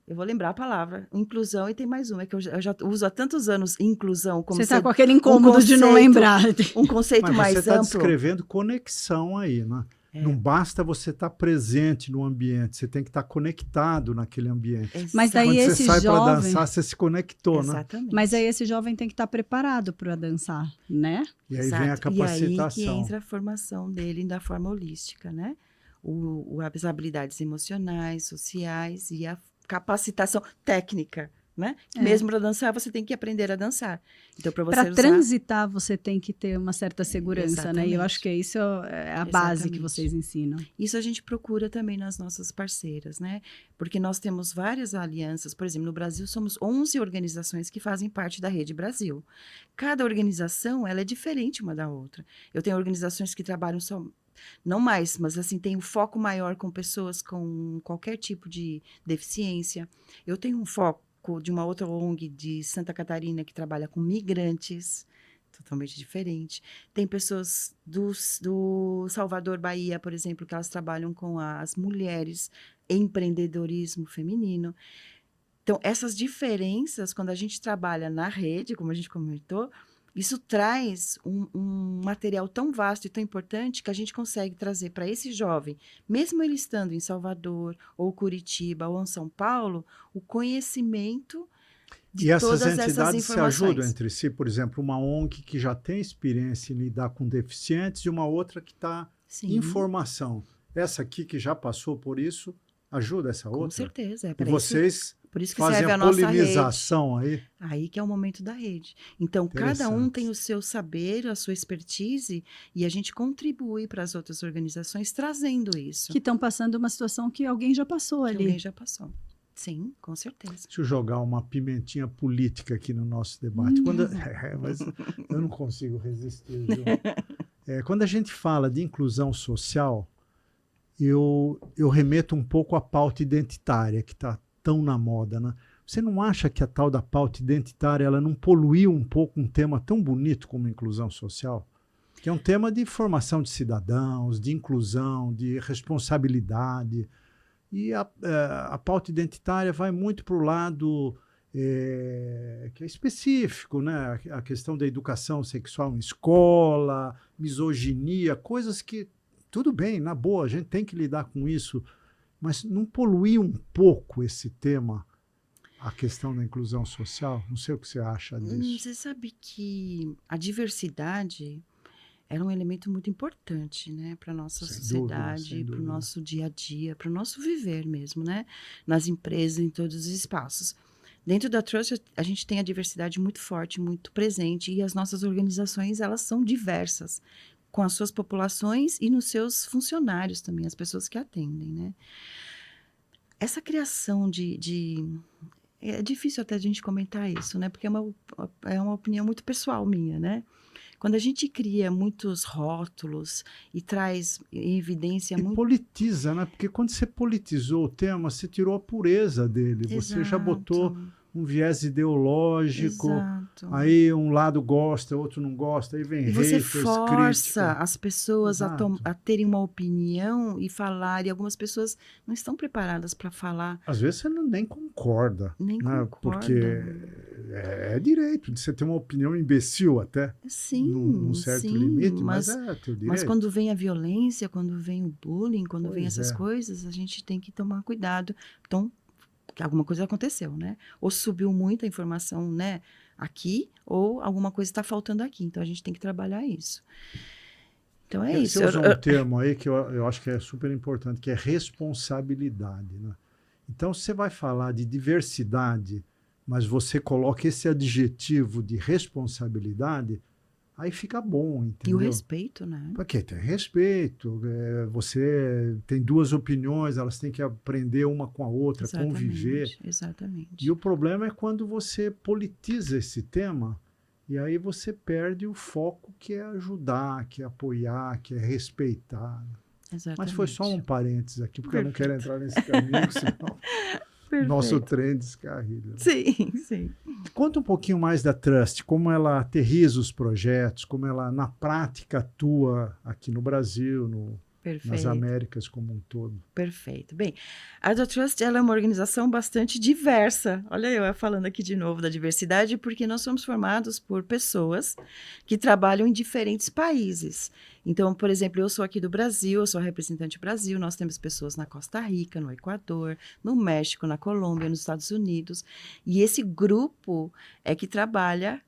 Eu vou lembrar a palavra, inclusão, e tem mais uma, que eu já uso há tantos anos inclusão. Como você está com aquele incômodo de não lembrar. Um conceito mais amplo. Mas você está descrevendo conexão aí, né? Não basta você estar presente no ambiente, você tem que estar conectado naquele ambiente. Exato. Mas aí quando esse você sai jovem... para dançar, você se conectou, Exatamente. né? Mas aí esse jovem tem que estar preparado para dançar, né? E aí vem a capacitação. E aí que entra a formação dele da forma holística, né? As habilidades emocionais, sociais e a capacitação técnica, né? Mesmo para dançar, você tem que aprender a dançar. Então, para transitar, você tem que ter uma certa segurança, Exatamente. né? E eu acho que isso é a base que vocês ensinam. Isso a gente procura também nas nossas parceiras, né? Porque nós temos várias alianças. Por exemplo, no Brasil, somos 11 organizações que fazem parte da Rede Brasil. Cada organização, ela é diferente uma da outra. Eu tenho organizações que trabalham só... Não mais, mas assim, tem um foco maior com pessoas com qualquer tipo de deficiência. Eu tenho um foco de uma outra ONG de Santa Catarina que trabalha com migrantes, totalmente diferente. Tem pessoas do Salvador, Bahia, por exemplo, que elas trabalham com as mulheres, empreendedorismo feminino. Então, essas diferenças, quando a gente trabalha na rede, como a gente comentou, isso traz um material tão vasto e tão importante que a gente consegue trazer para esse jovem, mesmo ele estando em Salvador, ou Curitiba, ou em São Paulo, o conhecimento de todas essas informações. E essas entidades se ajudam entre si? Por exemplo, uma ONG que já tem experiência em lidar com deficientes e uma outra que está em formação. Essa aqui que já passou por isso, ajuda essa outra? Com certeza. E vocês... Por isso que fazem serve a nossa polinização rede. Aí que é o momento da rede. Então, cada um tem o seu saber, a sua expertise, e a gente contribui para as outras organizações trazendo isso. Que estão passando uma situação que alguém já passou ali. Alguém já passou. Sim, com certeza. Deixa eu jogar uma pimentinha política aqui no nosso debate. Mas eu não consigo resistir, Ju. Quando a gente fala de inclusão social, eu remeto um pouco à pauta identitária, que está tão na moda, né? Você não acha que a tal da pauta identitária ela não poluiu um pouco um tema tão bonito como inclusão social? Que é um tema de formação de cidadãos, de inclusão, de responsabilidade. E a pauta identitária vai muito para o lado que é específico, né? A questão da educação sexual em escola, misoginia, coisas que, tudo bem, na boa, a gente tem que lidar com isso, mas não poluir um pouco esse tema, a questão da inclusão social? Não sei o que você acha disso. Você sabe que a diversidade era um elemento muito importante, né, para a nossa sociedade, para o nosso dia a dia, para o nosso viver mesmo, né, nas empresas, em todos os espaços. Dentro da Trust, a gente tem a diversidade muito forte, muito presente, e as nossas organizações, elas são diversas, com as suas populações e nos seus funcionários também, as pessoas que atendem, né. Essa criação é difícil até a gente comentar isso, né, porque é uma opinião muito pessoal minha, né. Quando a gente cria muitos rótulos e traz em evidência E muito... politiza, né? Porque quando você politizou o tema, você tirou a pureza dele. Você já botou um viés ideológico, Exato. aí um lado gosta, outro não gosta, aí vem E você haters, força crítica. as pessoas Exato. a terem uma opinião e falar, e algumas pessoas não estão preparadas para falar. Às vezes você nem concorda, Nem né? concorda. Porque é direito de você ter uma opinião imbecil até, Sim, num certo sim, limite, mas é teu direito. Mas quando vem a violência, quando vem o bullying, quando vem Pois essas é. coisas, a gente tem que tomar cuidado. Então, que alguma coisa aconteceu, né? Ou subiu muita informação, né, aqui, ou alguma coisa está faltando aqui. Então, a gente tem que trabalhar isso. Então, é isso. Você usou um termo aí que eu acho que é super importante, que é responsabilidade, né? Então, você vai falar de diversidade, mas você coloca esse adjetivo de responsabilidade, aí fica bom, entendeu? E o respeito, né? Porque tem respeito, você tem duas opiniões, elas têm que aprender uma com a outra, conviver. Exatamente. E o problema é quando você politiza esse tema, e aí você perde o foco que é ajudar, que é apoiar, que é respeitar. Exatamente. Mas foi só um parênteses aqui, porque eu não quero entrar nesse caminho, senão nosso trem descarrilha. Sim, sim. Conta um pouquinho mais da Trust, como ela aterriza os projetos, como ela, na prática, atua aqui no Brasil, nas Américas como um todo. Perfeito. Bem, a The Trust, ela é uma organização bastante diversa. Olha eu falando aqui de novo da diversidade, porque nós somos formados por pessoas que trabalham em diferentes países. Então, por exemplo, eu sou aqui do Brasil, eu sou representante do Brasil, nós temos pessoas na Costa Rica, no Equador, no México, na Colômbia, nos Estados Unidos. E esse grupo é que trabalha,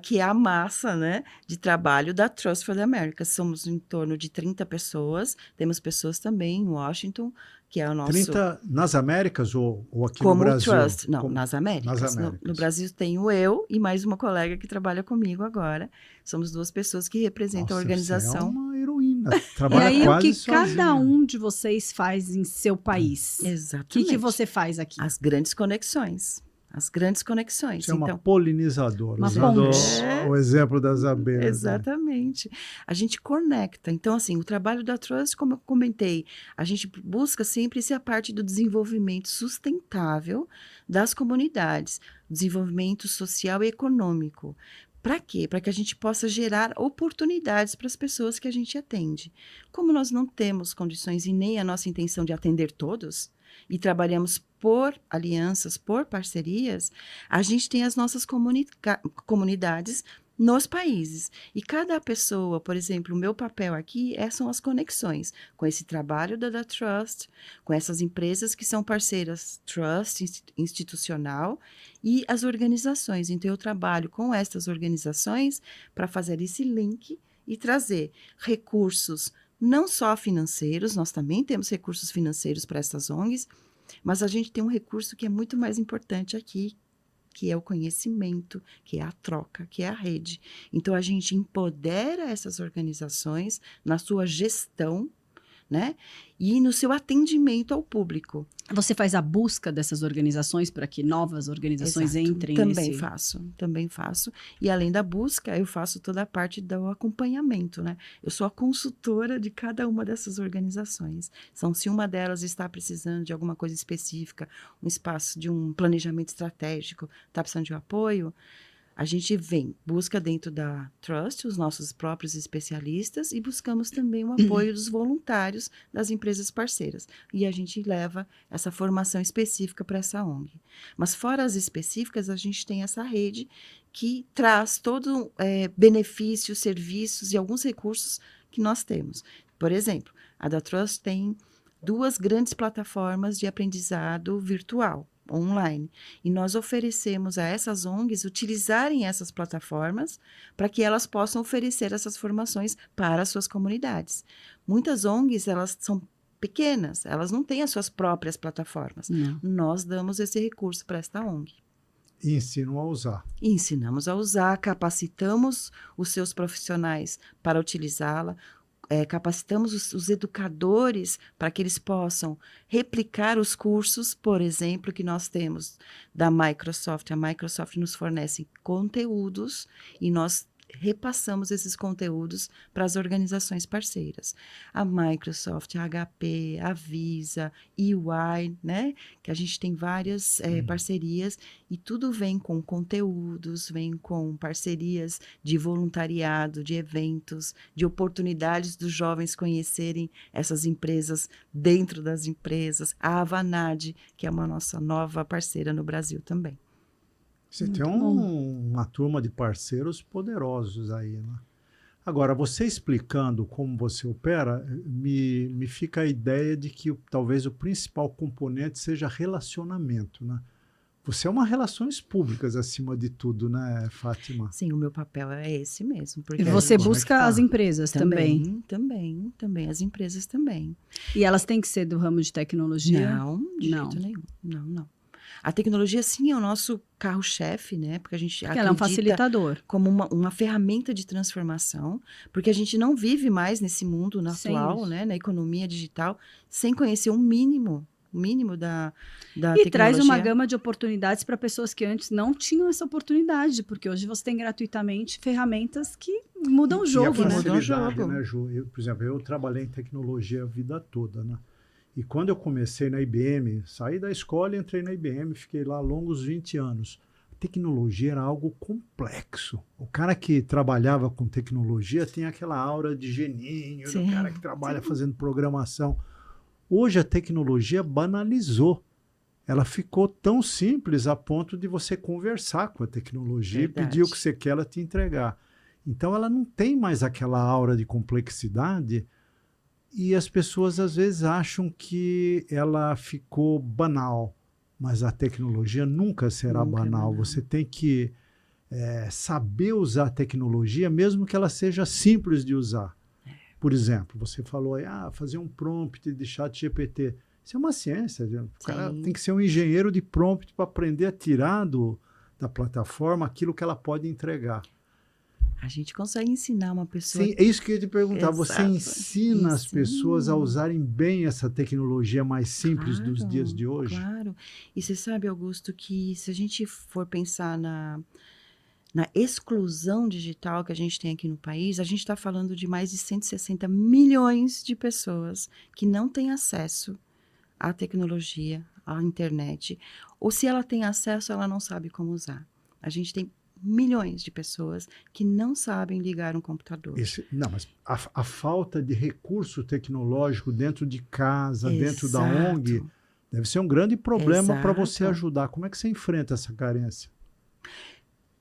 que é a massa, né, de trabalho da Trust for the Americas. Somos em torno de 30 pessoas, temos pessoas também em Washington, que é o nosso... 30 nas Américas ou aqui como no Brasil? Trust, não, nas Américas. Nas Américas. No Brasil tenho eu e mais uma colega que trabalha comigo agora. Somos duas pessoas que representam a organização. Você é uma heroína, trabalha e aí quase o que sozinha. cada um de vocês faz em seu país? Exatamente. O que você faz aqui? As grandes conexões. As grandes conexões. Você é uma polinizadora, uma usando ponte. o exemplo das abelhas. Exatamente. Né? A gente conecta. Então, assim, o trabalho da Trust, como eu comentei, a gente busca sempre ser a parte do desenvolvimento sustentável das comunidades, desenvolvimento social e econômico. Para quê? Para que a gente possa gerar oportunidades para as pessoas que a gente atende. Como nós não temos condições e nem a nossa intenção de atender todos, e trabalhamos por alianças, por parcerias, a gente tem as nossas comunidades nos países. E cada pessoa, por exemplo, o meu papel aqui são as conexões com esse trabalho da Trust, com essas empresas que são parceiras Trust institucional e as organizações. Então, eu trabalho com essas organizações para fazer esse link e trazer recursos não só financeiros, nós também temos recursos financeiros para essas ONGs, mas a gente tem um recurso que é muito mais importante aqui, que é o conhecimento, que é a troca, que é a rede. Então, a gente empodera essas organizações na sua gestão, né? E no seu atendimento ao público. Você faz a busca dessas organizações para que novas organizações Exato. entrem Também faço. E além da busca, eu faço toda a parte do acompanhamento, né? Eu sou a consultora de cada uma dessas organizações. Então, se uma delas está precisando de alguma coisa específica, um espaço de um planejamento estratégico, está precisando de um apoio, a gente busca dentro da Trust os nossos próprios especialistas e buscamos também o apoio dos voluntários das empresas parceiras. E a gente leva essa formação específica para essa ONG. Mas fora as específicas, a gente tem essa rede que traz todo benefícios, serviços e alguns recursos que nós temos. Por exemplo, a da Trust tem 2 grandes plataformas de aprendizado virtual, online. E nós oferecemos a essas ONGs utilizarem essas plataformas para que elas possam oferecer essas formações para as suas comunidades. Muitas ONGs, elas são pequenas, elas não têm as suas próprias plataformas. Não. Nós damos esse recurso para esta ONG. E ensinam a usar. E ensinamos a usar, capacitamos os seus profissionais para utilizá-la, capacitamos os educadores para que eles possam replicar os cursos, por exemplo, que nós temos da Microsoft. A Microsoft nos fornece conteúdos e nós repassamos esses conteúdos para as organizações parceiras. A Microsoft, a HP, a Visa, EY, né? Que a gente tem várias parcerias e tudo vem com conteúdos, vem com parcerias de voluntariado, de eventos, de oportunidades dos jovens conhecerem essas empresas dentro das empresas. A Avanade, que é uma nossa nova parceira no Brasil também. Você tem uma turma de parceiros poderosos aí, né? Agora, você explicando como você opera, me fica a ideia de que talvez o principal componente seja relacionamento, né? Você é uma relações públicas acima de tudo, né, Fátima? Sim, o meu papel é esse mesmo. E você busca as empresas também? Também, as empresas também. E elas têm que ser do ramo de tecnologia? Não, de jeito nenhum. Não. A tecnologia, sim, é o nosso carro-chefe, né? Porque a gente ela é um facilitador. Como uma ferramenta de transformação, porque a gente não vive mais nesse mundo atual, né? Na economia digital, sem conhecer o mínimo da tecnologia. E traz uma gama de oportunidades para pessoas que antes não tinham essa oportunidade, porque hoje você tem gratuitamente ferramentas que mudam o jogo, e a né? facilidade, né, Ju? Por exemplo, eu trabalhei em tecnologia a vida toda, né? E quando eu comecei na IBM, saí da escola e entrei na IBM, fiquei lá longos 20 anos. A tecnologia era algo complexo. O cara que trabalhava com tecnologia tinha aquela aura de geninho, do cara que trabalha fazendo programação. Hoje a tecnologia banalizou. Ela ficou tão simples a ponto de você conversar com a tecnologia e pedir o que você quer ela te entregar. Então ela não tem mais aquela aura de complexidade. E as pessoas, às vezes, acham que ela ficou banal, mas a tecnologia nunca será banal. Você tem que saber usar a tecnologia, mesmo que ela seja simples de usar. Por exemplo, você falou aí, fazer um prompt de chat GPT. Isso é uma ciência. O cara tem que ser um engenheiro de prompt para aprender a tirar da plataforma aquilo que ela pode entregar. A gente consegue ensinar uma pessoa... Sim, é isso que eu ia te perguntar. Exato. Você ensina as pessoas a usarem bem essa tecnologia mais simples dos dias de hoje? Claro. E você sabe, Augusto, que se a gente for pensar na exclusão digital que a gente tem aqui no país, a gente está falando de mais de 160 milhões de pessoas que não têm acesso à tecnologia, à internet. Ou se ela tem acesso, ela não sabe como usar. A gente tem milhões de pessoas que não sabem ligar um computador. Não, mas a falta de recurso tecnológico dentro de casa, dentro da ONG, deve ser um grande problema para você ajudar. Como é que você enfrenta essa carência?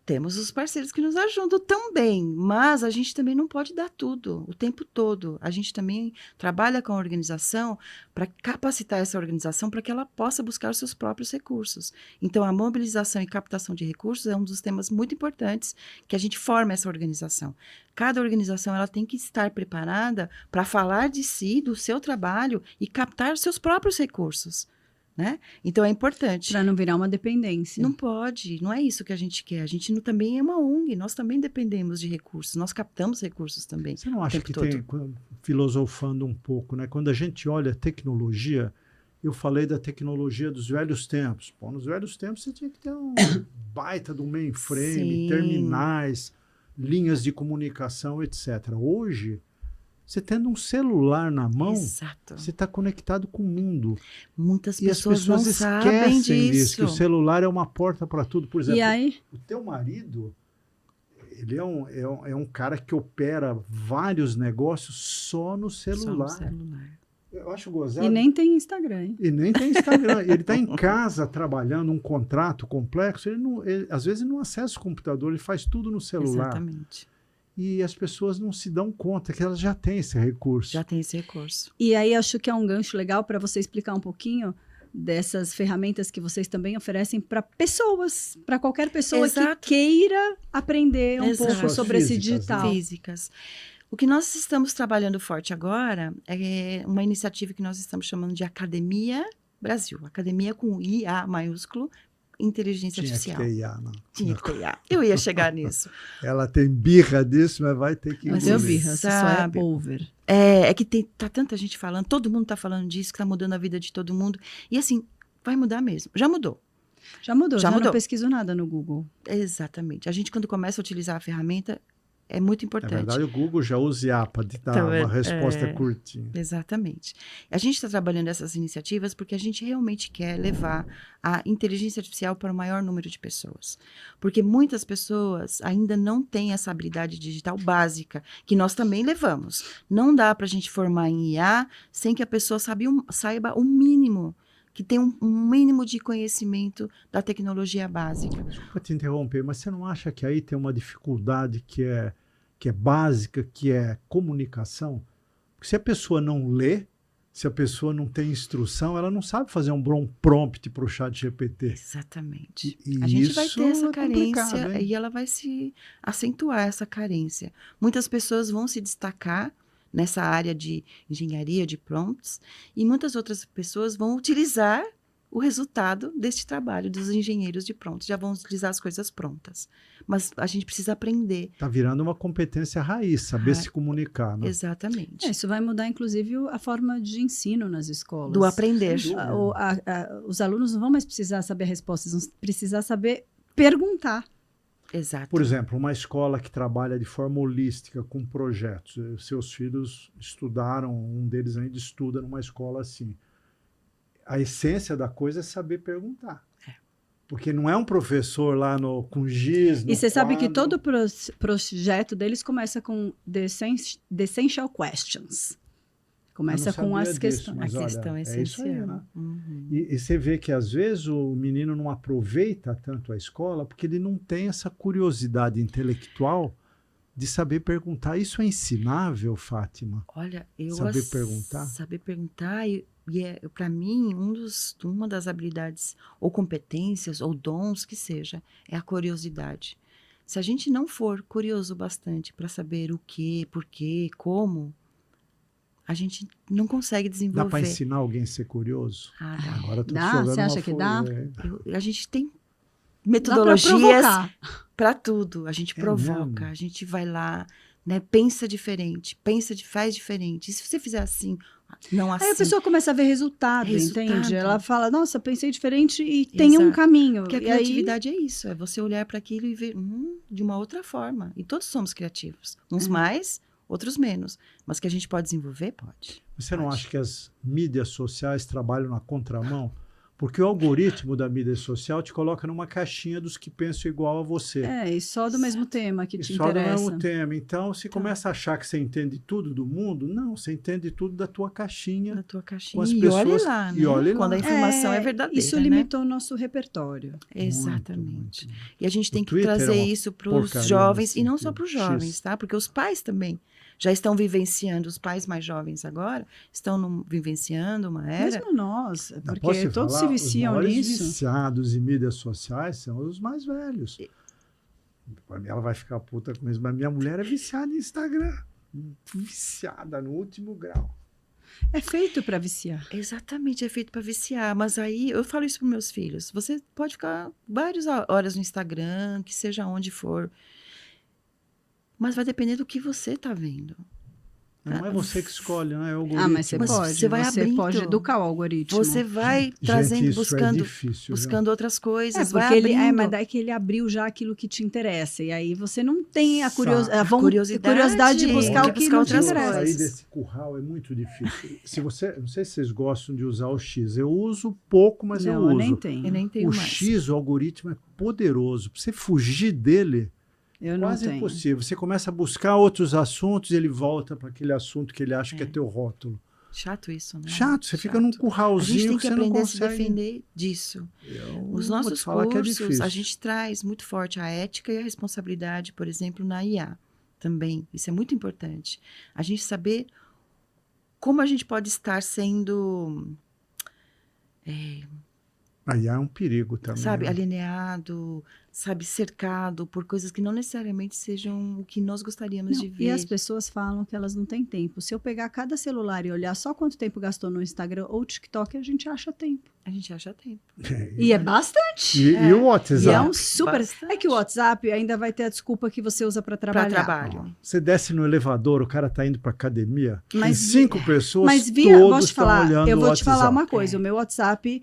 Temos os parceiros que nos ajudam também, mas a gente também não pode dar tudo, o tempo todo. A gente também trabalha com a organização para capacitar essa organização para que ela possa buscar os seus próprios recursos. Então, a mobilização e captação de recursos é um dos temas muito importantes que a gente forma essa organização. Cada organização ela tem que estar preparada para falar de si, do seu trabalho e captar os seus próprios recursos. né? Então é importante. Para não virar uma dependência. Não pode, não é isso que a gente quer. A gente também é uma ONG, nós também dependemos de recursos, nós captamos recursos também. Você não acha que tem, filosofando um pouco, né? Quando a gente olha a tecnologia, eu falei da tecnologia dos velhos tempos. Pô, nos velhos tempos você tinha que ter um baita do mainframe, Sim. terminais, linhas de comunicação, etc. Hoje, você tendo um celular na mão, Exato. você está conectado com o mundo. Muitas E as pessoas não pessoas sabem esquecem disso, que o disso. celular é uma porta para tudo. Por exemplo, E aí? o teu marido, ele é um cara que opera vários negócios só no Só no celular. celular. Eu acho gozado. E nem tem Instagram, hein? E nem tem Instagram. Ele está em casa trabalhando um contrato complexo. Às vezes ele não acessa o computador, ele faz tudo no celular. Exatamente. E as pessoas não se dão conta que elas já têm esse recurso. Já tem esse recurso. E aí acho que é um gancho legal para você explicar um pouquinho dessas ferramentas que vocês também oferecem para pessoas, para qualquer pessoa Exato. que queira aprender um Exato. pouco sobre esse Físicas, né? digital. Físicas. O que nós estamos trabalhando forte agora é uma iniciativa que nós estamos chamando de Academia Brasil. Academia com IA maiúsculo, inteligência Tinha artificial. que ter IA, não. Tinha que ter IA. Eu ia chegar nisso. Ela tem birra disso, mas vai ter que Mas engolir. eu vi, você só é Sabe. over. É que tá tanta gente falando, todo mundo tá falando disso, que tá mudando a vida de todo mundo. E assim, vai mudar mesmo. Já mudou. Já mudou, Já já mudou. não pesquiso nada no Google. Exatamente. A gente, quando começa a utilizar a ferramenta, é muito Na importante. verdade, o Google já usa IA para dar Então, uma resposta é. curtinha. Exatamente. A gente está trabalhando essas iniciativas porque a gente realmente quer levar a inteligência artificial para o maior número de pessoas. Porque muitas pessoas ainda não têm essa habilidade digital básica, que nós também levamos. Não dá para a gente formar em IA sem que a pessoa saiba o mínimo, que tenha um mínimo de conhecimento da tecnologia básica. Desculpa te interromper, mas você não acha que aí tem uma dificuldade que é básica, que é comunicação? Porque se a pessoa não lê, se a pessoa não tem instrução, ela não sabe fazer um bom prompt para o chat GPT. Exatamente. E A gente vai isso ter essa é complicado, carência hein? e ela vai se acentuar essa carência. Muitas pessoas vão se destacar nessa área de engenharia de prompts e muitas outras pessoas vão utilizar o resultado deste trabalho dos engenheiros de prompts, já vão utilizar as coisas prontas. Mas a gente precisa aprender. Está virando uma competência raiz, saber se comunicar, né? Exatamente. Isso vai mudar, inclusive, a forma de ensino nas escolas. Do aprender. Sem dúvida. Os alunos não vão mais precisar saber a resposta, eles vão precisar saber perguntar. Exato. Por exemplo, uma escola que trabalha de forma holística com projetos. Seus filhos estudaram, um deles ainda estuda numa escola assim. A essência da coisa é saber perguntar. Porque não é um professor lá com giz, no E você sabe que quadro. todo projeto deles começa com the essential questions. Começa Eu não com as sabia disso, questões. mas A olha, questão é isso essencial. aí, né? Uhum. E você vê que às vezes o menino não aproveita tanto a escola porque ele não tem essa curiosidade intelectual de saber perguntar. Isso é ensinável, Fátima? Olha, eu Saber perguntar? Saber perguntar e é, para mim, uma das habilidades ou competências ou dons que seja, é a curiosidade. Se a gente não for curioso bastante para saber o que, por quê, como, a gente não consegue desenvolver. Dá para ensinar alguém a ser curioso? Ah, dá. Agora eu tô Dá? jogando Você acha uma que dá? folha aí. A gente tem Dá pra metodologias provocar. para tudo. A gente É provoca, mesmo? a gente vai lá, né, pensa diferente, faz diferente. E se você fizer assim, não assim. Aí a pessoa começa a ver resultado, Resultado. entende? Ela fala, nossa, pensei diferente e tem um Exato. caminho. Porque a E aí, criatividade é isso, é você olhar para aquilo e ver de uma outra forma. E todos somos criativos. Uns mais, outros menos. Mas que a gente pode desenvolver, pode. Você não Pode. acha que as mídias sociais trabalham na contramão? Porque o algoritmo da mídia social te coloca numa caixinha dos que pensam igual a você. e só do mesmo tema que E te só não é interessa. o tema. Então, você começa a achar que você entende tudo do mundo. Não, você entende tudo da tua caixinha. Na tua caixinha. Com as E pessoas- olhe lá, né? e olhe Quando lá. a informação é verdadeira, Isso né? limitou o nosso repertório. Exatamente. Muito, muito. E a gente tem O que Twitter é trazer uma isso para os porcaria jovens, nesse e não só sentido. para os jovens, X. tá? Porque os pais também já estão vivenciando, os pais mais jovens agora estão vivenciando uma era. Mesmo nós, Não, porque posso te todos se falar? viciam Os maiores nisso. viciados em mídias sociais são os mais velhos. Para mim, ela vai ficar puta com isso, mas minha mulher é viciada em Instagram. Viciada no último grau. É feito para viciar. Exatamente, é feito para viciar. Mas aí, eu falo isso para meus filhos. Você pode ficar várias horas no Instagram, que seja onde for. Mas vai depender do que você tá vendo. Não é você que escolhe, não é o algoritmo. Mas você pode. Você vai abrindo. pode educar o algoritmo. Você vai Gente, trazendo, isso buscando, é difícil, buscando outras coisas. Porque vai ele, abrindo. mas daí que ele abriu já aquilo que te interessa. E aí você não tem a Curiosidade curiosidade de buscar de o que buscar não te outras interessa. coisas. Sair desse curral é muito difícil. Não sei se vocês gostam de usar o X. Eu uso pouco, mas eu Não, uso. eu nem tenho. Eu nem tenho O mais. X, o algoritmo é poderoso. Para você fugir dele, Eu não quase tenho. impossível. Você começa a buscar outros assuntos e ele volta para aquele assunto que ele acha que é teu rótulo. Chato isso, né? Chato, você fica num A gente curralzinho tem que que você não aprender a se consegue. defender disso. Eu Os vou te nossos falar que é cursos, difícil. a gente traz muito forte a ética e a responsabilidade, por exemplo, na IA também. Isso é muito importante. A gente saber como a gente pode estar sendo, Aí é um perigo também. sabe, né? alienado, sabe, cercado por coisas que não necessariamente sejam o que nós gostaríamos de Não, ver. e as pessoas falam que elas não têm tempo. Se eu pegar cada celular e olhar só quanto tempo gastou no Instagram ou TikTok, a gente acha tempo. A gente acha tempo. E é bastante. E o WhatsApp? E é um super. Bastante. É que o WhatsApp ainda vai ter a desculpa que você usa para Para trabalhar. trabalho. Você desce no elevador, o cara tá indo para academia, Mas tem 5 pessoas, Mas todos posso te estão falar, olhando eu o vou te falar WhatsApp. uma coisa, o meu WhatsApp,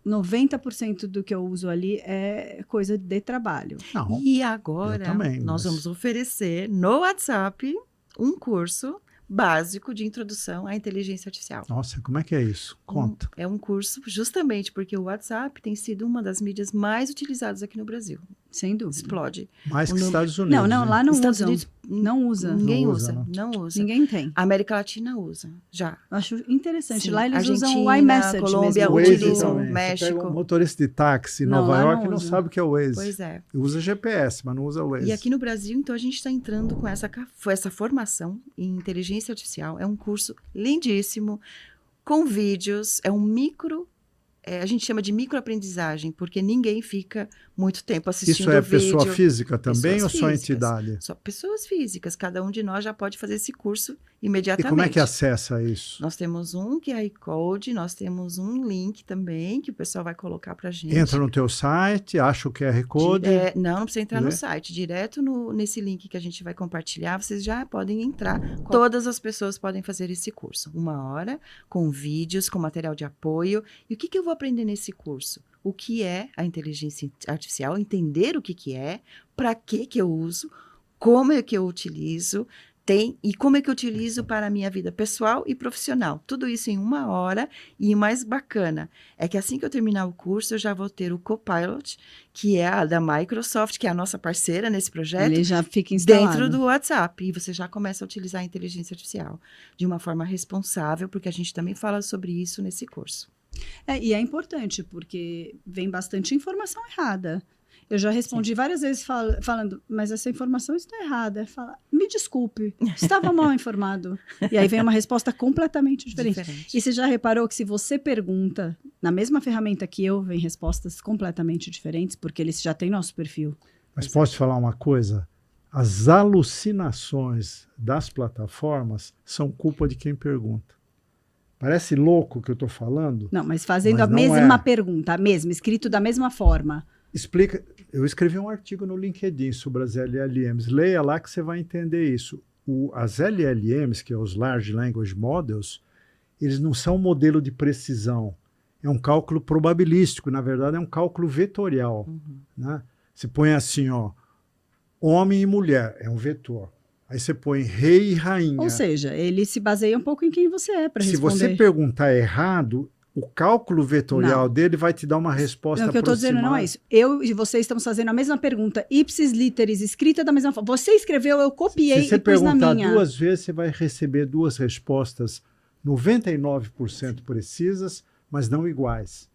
90% do que eu uso ali é coisa de trabalho. Não, E agora, eu também, nós mas- vamos oferecer no WhatsApp um curso básico de introdução à inteligência artificial. nossa, como é que é isso? Conta. É um curso justamente porque o WhatsApp tem sido uma das mídias mais utilizadas aqui no Brasil. Sem dúvida. Explode. Mais que o Estados Unidos. Não, não, hein? lá não Estados usam. Unidos Não usa. ninguém Não usa, usa, não usa. Ninguém tem. A América Latina usa, já. Eu acho interessante. Sim. Lá eles usam o Argentina, iMessage Colômbia, mesmo. O Waze utilizam também. Você México. pega um motorista de táxi em Não, Nova lá York não não usa. sabe o que é o Waze. Pois é. Usa GPS, mas não usa o Waze. E aqui no Brasil, então, a gente está entrando com essa formação em inteligência artificial. É um curso lindíssimo, com vídeos, é um a gente chama de microaprendizagem, porque ninguém fica muito tempo assistindo Isso é vídeo. pessoa física também Pessoas ou só físicas. entidade? Só pessoas físicas, cada um de nós já pode fazer esse curso imediatamente. E como é que acessa isso? Nós temos um QR Code, nós temos um link também, que o pessoal vai colocar para a gente. Entra no teu site, acha o QR Code. Não precisa entrar no Né? site. Direto nesse link que a gente vai compartilhar, vocês já podem entrar. Todas as pessoas podem fazer esse curso. 1 hora, com vídeos, com material de apoio. E o que eu vou aprender nesse curso? O que é a inteligência artificial, entender o que é, para que eu uso, como é que eu utilizo, e como é que eu utilizo para a minha vida pessoal e profissional. Tudo isso em 1 hora. E o mais bacana é que assim que eu terminar o curso, eu já vou ter o Copilot, que é a da Microsoft, que é a nossa parceira nesse projeto, Ele já fica instalado. dentro do WhatsApp. E você já começa a utilizar a inteligência artificial de uma forma responsável, porque a gente também fala sobre isso nesse curso. E é importante, porque vem bastante informação errada. Eu já respondi várias vezes falando, mas essa informação está errada. Fala, me desculpe, estava mal informado. E aí vem uma resposta completamente diferente. E você já reparou que se você pergunta, na mesma ferramenta que eu, vem respostas completamente diferentes, porque eles já têm nosso perfil. Mas posso te falar uma coisa? As alucinações das plataformas são culpa de quem pergunta. Parece louco o que eu estou falando? Não, mas fazendo Mas a não mesma é. pergunta, escrito da mesma forma. Explica. Eu escrevi um artigo no LinkedIn sobre as LLMs. Leia lá que você vai entender isso. As LLMs, que é os Large Language Models, eles não são um modelo de precisão. É um cálculo probabilístico. Na verdade, é um cálculo vetorial. Né? Você põe assim, ó, homem e mulher, é um vetor. Aí você põe rei e rainha. Ou seja, ele se baseia um pouco em quem você é para Se responder. você perguntar errado, o cálculo vetorial dele vai te dar uma resposta Não, o que eu estou dizendo não é isso. Eu e você estamos fazendo a mesma pergunta, ipsis literis, escrita da mesma forma. Você escreveu, eu copiei Se você e pus na perguntar minha. 2 vezes, você vai receber 2 respostas 99% precisas, mas não iguais.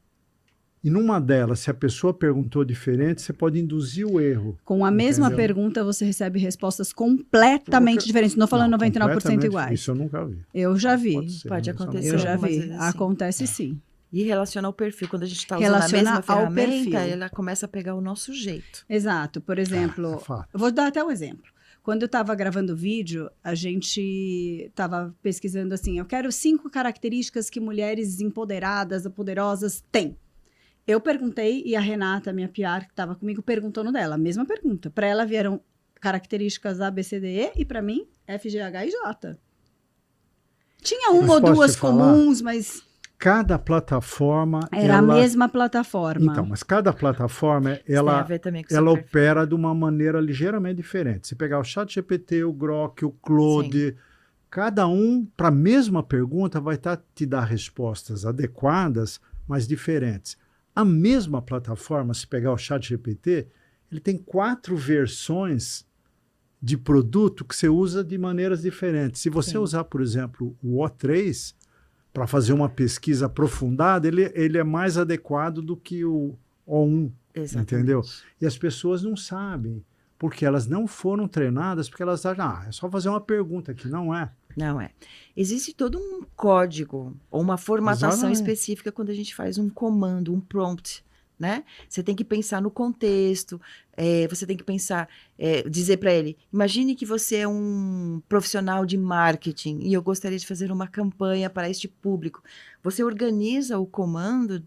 E numa delas, se a pessoa perguntou diferente, você pode induzir o erro. Com a mesma Entendeu? pergunta, você recebe respostas completamente diferentes. Não falando Não, 99% completamente, iguais. Isso eu nunca vi. Eu já vi. Pode ser, Pode mas eu acontecer. Eu nunca já algumas vi. vezes assim. Acontece sim. E relaciona ao perfil. Quando a gente está usando a Relaciona mesma ao ferramenta, perfil. ela começa a pegar o nosso jeito. Exato. Por exemplo, É fato. eu vou dar até um exemplo. Quando eu estava gravando o vídeo, a gente estava pesquisando assim, eu quero 5 características que mulheres empoderadas, poderosas têm. Eu perguntei e a Renata, minha PR, que estava comigo, perguntou no dela, a mesma pergunta. Para ela vieram características A, B, C, D, E e para mim, F, G, H e J. Tinha uma Mas ou posso duas te falar? comuns, mas Cada plataforma... era a mesma plataforma. Então, mas cada plataforma, Isso tem a ela, ver também com o seu ela perfil. opera de uma maneira ligeiramente diferente. Se pegar o ChatGPT, o Grok, o Claude, cada um, para a mesma pergunta, vai te dar respostas adequadas, mas diferentes. A mesma plataforma, se pegar o ChatGPT, ele tem 4 versões de produto que você usa de maneiras diferentes. Se você Sim. usar, por exemplo, o O3, para fazer uma pesquisa aprofundada, ele é mais adequado do que o O1, Exatamente. entendeu? E as pessoas não sabem, porque elas não foram treinadas, porque elas acham, é só fazer uma pergunta aqui, não é. Não é. Existe todo um código ou uma formatação Exatamente. específica quando a gente faz um comando, um prompt, né? Você tem que pensar no contexto, você tem que pensar, dizer para ele, imagine que você é um profissional de marketing e eu gostaria de fazer uma campanha para este público. Você organiza o comando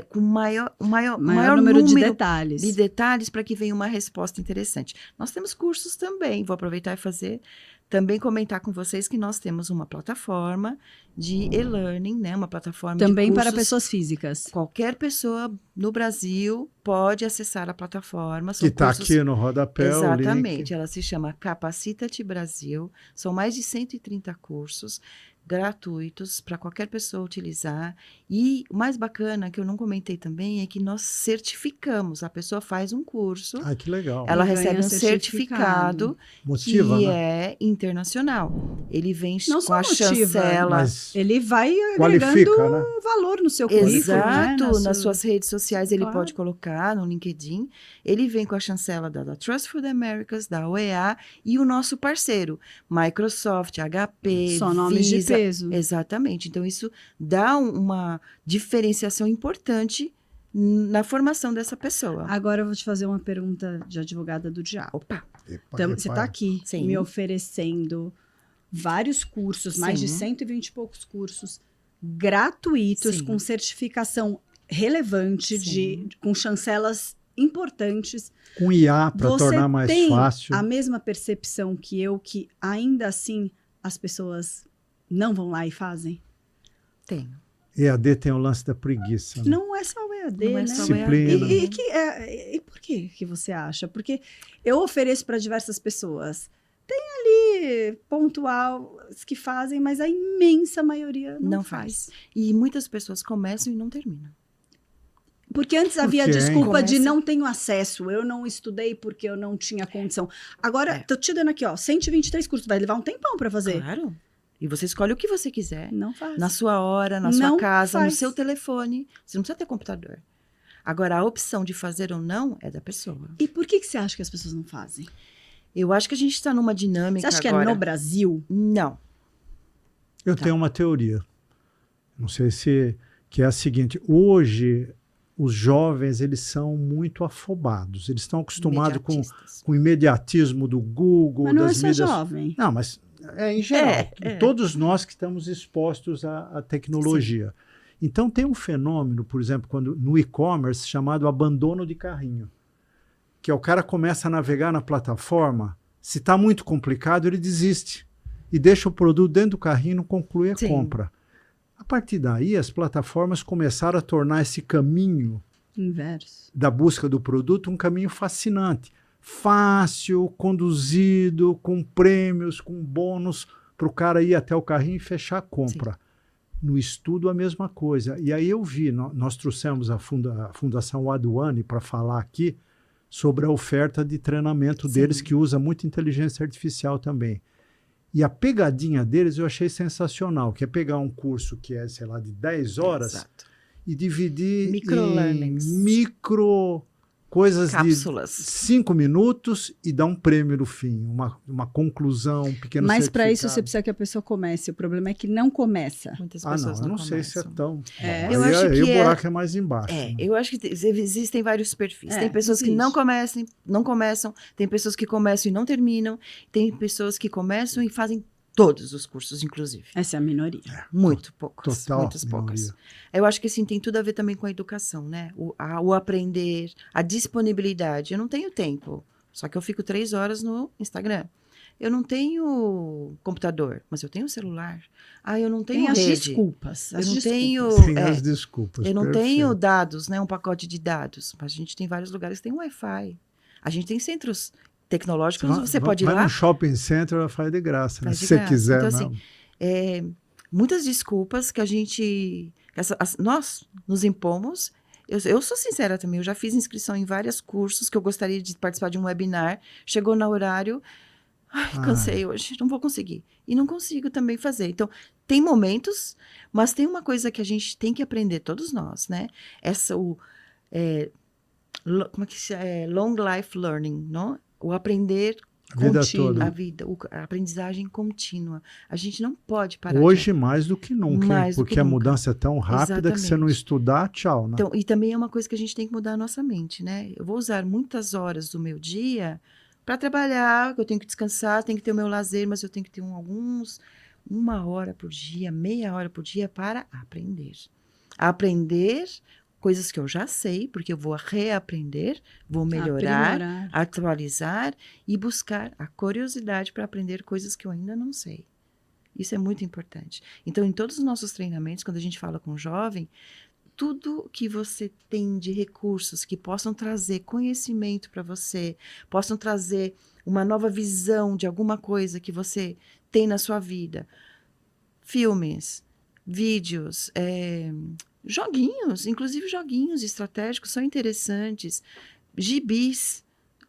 com maior número de detalhes. de detalhes para que venha uma resposta interessante. Nós temos cursos também, vou aproveitar e fazer, também comentar com vocês que nós temos uma plataforma de e-learning, né? Uma plataforma Também de para cursos. pessoas físicas. Qualquer pessoa no Brasil pode acessar a plataforma. Que São está cursos- aqui no rodapé o link. Exatamente, ela se chama Capacita-te Brasil. São mais de 130 cursos gratuitos para qualquer pessoa utilizar. E o mais bacana, que eu não comentei também, é que nós certificamos. A pessoa faz um curso, Ah, que legal. ela E ganha recebe um certificado. certificado Motiva, que né? é internacional. Ele vem Não com só a motiva, chancela. Mas Ele vai qualifica, agregando né? valor no seu currículo, né? Exato, Na nas sua- suas redes sociais ele Claro. pode colocar no LinkedIn. Ele vem com a chancela da Trust Food Americas, da OEA e o nosso parceiro, Microsoft, HP, Só nomes de Visa. peso. Exatamente. Então isso dá uma diferenciação importante na formação dessa pessoa. Agora eu vou te fazer uma pergunta de advogada do diabo. Opa, Epa, Você está aqui Sim. me oferecendo vários cursos, mais de Sim. 120 e poucos cursos gratuitos, Sim. com certificação relevante, Sim. com chancelas importantes. com IA para Você tornar mais tem fácil. a mesma percepção que eu, que ainda assim as pessoas não vão lá e fazem? tenho. EAD tem o lance da preguiça. Né? Não é só o EAD, Não é né? só o Disciplina. EAD. E por que você acha? Porque eu ofereço para diversas pessoas. Tem ali pontual que fazem, mas a imensa maioria não faz. E muitas pessoas começam e não terminam. Porque antes Por havia a quê, hein? desculpa de Começa- não tenho acesso, eu não estudei porque eu não tinha condição. Agora, É. tô te dando aqui, ó, 123 cursos, vai levar um tempão para fazer. Claro. E você escolhe o que você quiser. Não faz. Na sua hora, na Não sua casa, no faz. seu telefone. Você não precisa ter computador. Agora, a opção de fazer ou não é da pessoa. E por que você acha que as pessoas não fazem? Eu acho que a gente está numa dinâmica Você acha agora. que é no Brasil? Não. Eu tenho uma teoria. Não sei se que é a seguinte: hoje os jovens eles são muito afobados. Eles estão acostumados Imediatistas. com o imediatismo do Google, Mas não é das só mídias. jovem. Não, mas em geral. É. Todos nós que estamos expostos à tecnologia. Então tem um fenômeno, por exemplo, no e-commerce chamado abandono de carrinho, que é o cara começa a navegar na plataforma, se está muito complicado, ele desiste e deixa o produto dentro do carrinho e não conclui a Sim. compra. A partir daí, as plataformas começaram a tornar esse caminho Inverso. da busca do produto um caminho fascinante. Fácil, conduzido, com prêmios, com bônus, para o cara ir até o carrinho e fechar a compra. No estudo, a mesma coisa. E aí eu vi, nós trouxemos a Fundação Wadhwani para falar aqui sobre a oferta de treinamento Sim. deles, que usa muito inteligência artificial também. E a pegadinha deles eu achei sensacional, que é pegar um curso que é, sei lá, de 10 horas Exato. e dividir em Microlearnings. micro coisas de Cápsulas. 5 minutos e dá um prêmio no fim, uma conclusão, um pequeno Mas para isso certificado. você precisa que a pessoa comece. O problema é que não começa. Muitas Ah, pessoas não, eu não não sei se é começam. tão... É. Bom, Eu aí, acho aí que o buraco é mais embaixo. É, né? eu acho que existem vários perfis. É, Tem pessoas que não existe. começam, tem pessoas que começam e não terminam, tem pessoas que começam e fazem todos os cursos, inclusive. Essa é a minoria. Muito poucas, Total muitas minoria. poucas. Eu acho que assim, tem tudo a ver também com a educação, né? O aprender, a disponibilidade. Eu não tenho tempo, só que eu fico 3 horas no Instagram. Eu não tenho computador, mas eu tenho celular. Ah, eu não tenho Tem as rede. desculpas. Eu As não desculpas. tenho... Tem é, as desculpas. eu não perfeito. tenho dados, né? Um pacote de dados. Mas a gente tem vários lugares que tem Wi-Fi. A gente tem centros tecnológicos, você pode ir vai lá. no shopping center, ela faz de graça, né? Faz de Se você graça. quiser Então, assim, mesmo. muitas desculpas que a gente... nós nos impomos. Eu sou sincera também, eu já fiz inscrição em vários cursos que eu gostaria de participar de um webinar. Chegou no horário, cansei hoje, não vou conseguir. E não consigo também fazer. Então, tem momentos, mas tem uma coisa que a gente tem que aprender, todos nós, né? Como é que se é? Long life learning, não? O aprender A vida contínuo. toda. a vida, a aprendizagem contínua. A gente não pode parar. Hoje mais do que nunca, hein? Mais do Porque que a nunca. mudança é tão rápida que se você não Exatamente. estudar, tchau, né? Então, e também é uma coisa que a gente tem que mudar a nossa mente, né? Eu vou usar muitas horas do meu dia para trabalhar, eu tenho que descansar, tenho que ter o meu lazer, mas eu tenho que ter uma hora por dia, meia hora por dia para aprender. Aprender coisas que eu já sei, porque eu vou reaprender, vou melhorar, Aprimorar. atualizar e buscar a curiosidade para aprender coisas que eu ainda não sei. Isso é muito importante. Então, em todos os nossos treinamentos, quando a gente fala com o jovem, tudo que você tem de recursos que possam trazer conhecimento para você, possam trazer uma nova visão de alguma coisa que você tem na sua vida. Filmes, vídeos, joguinhos, inclusive joguinhos estratégicos são interessantes. Gibis.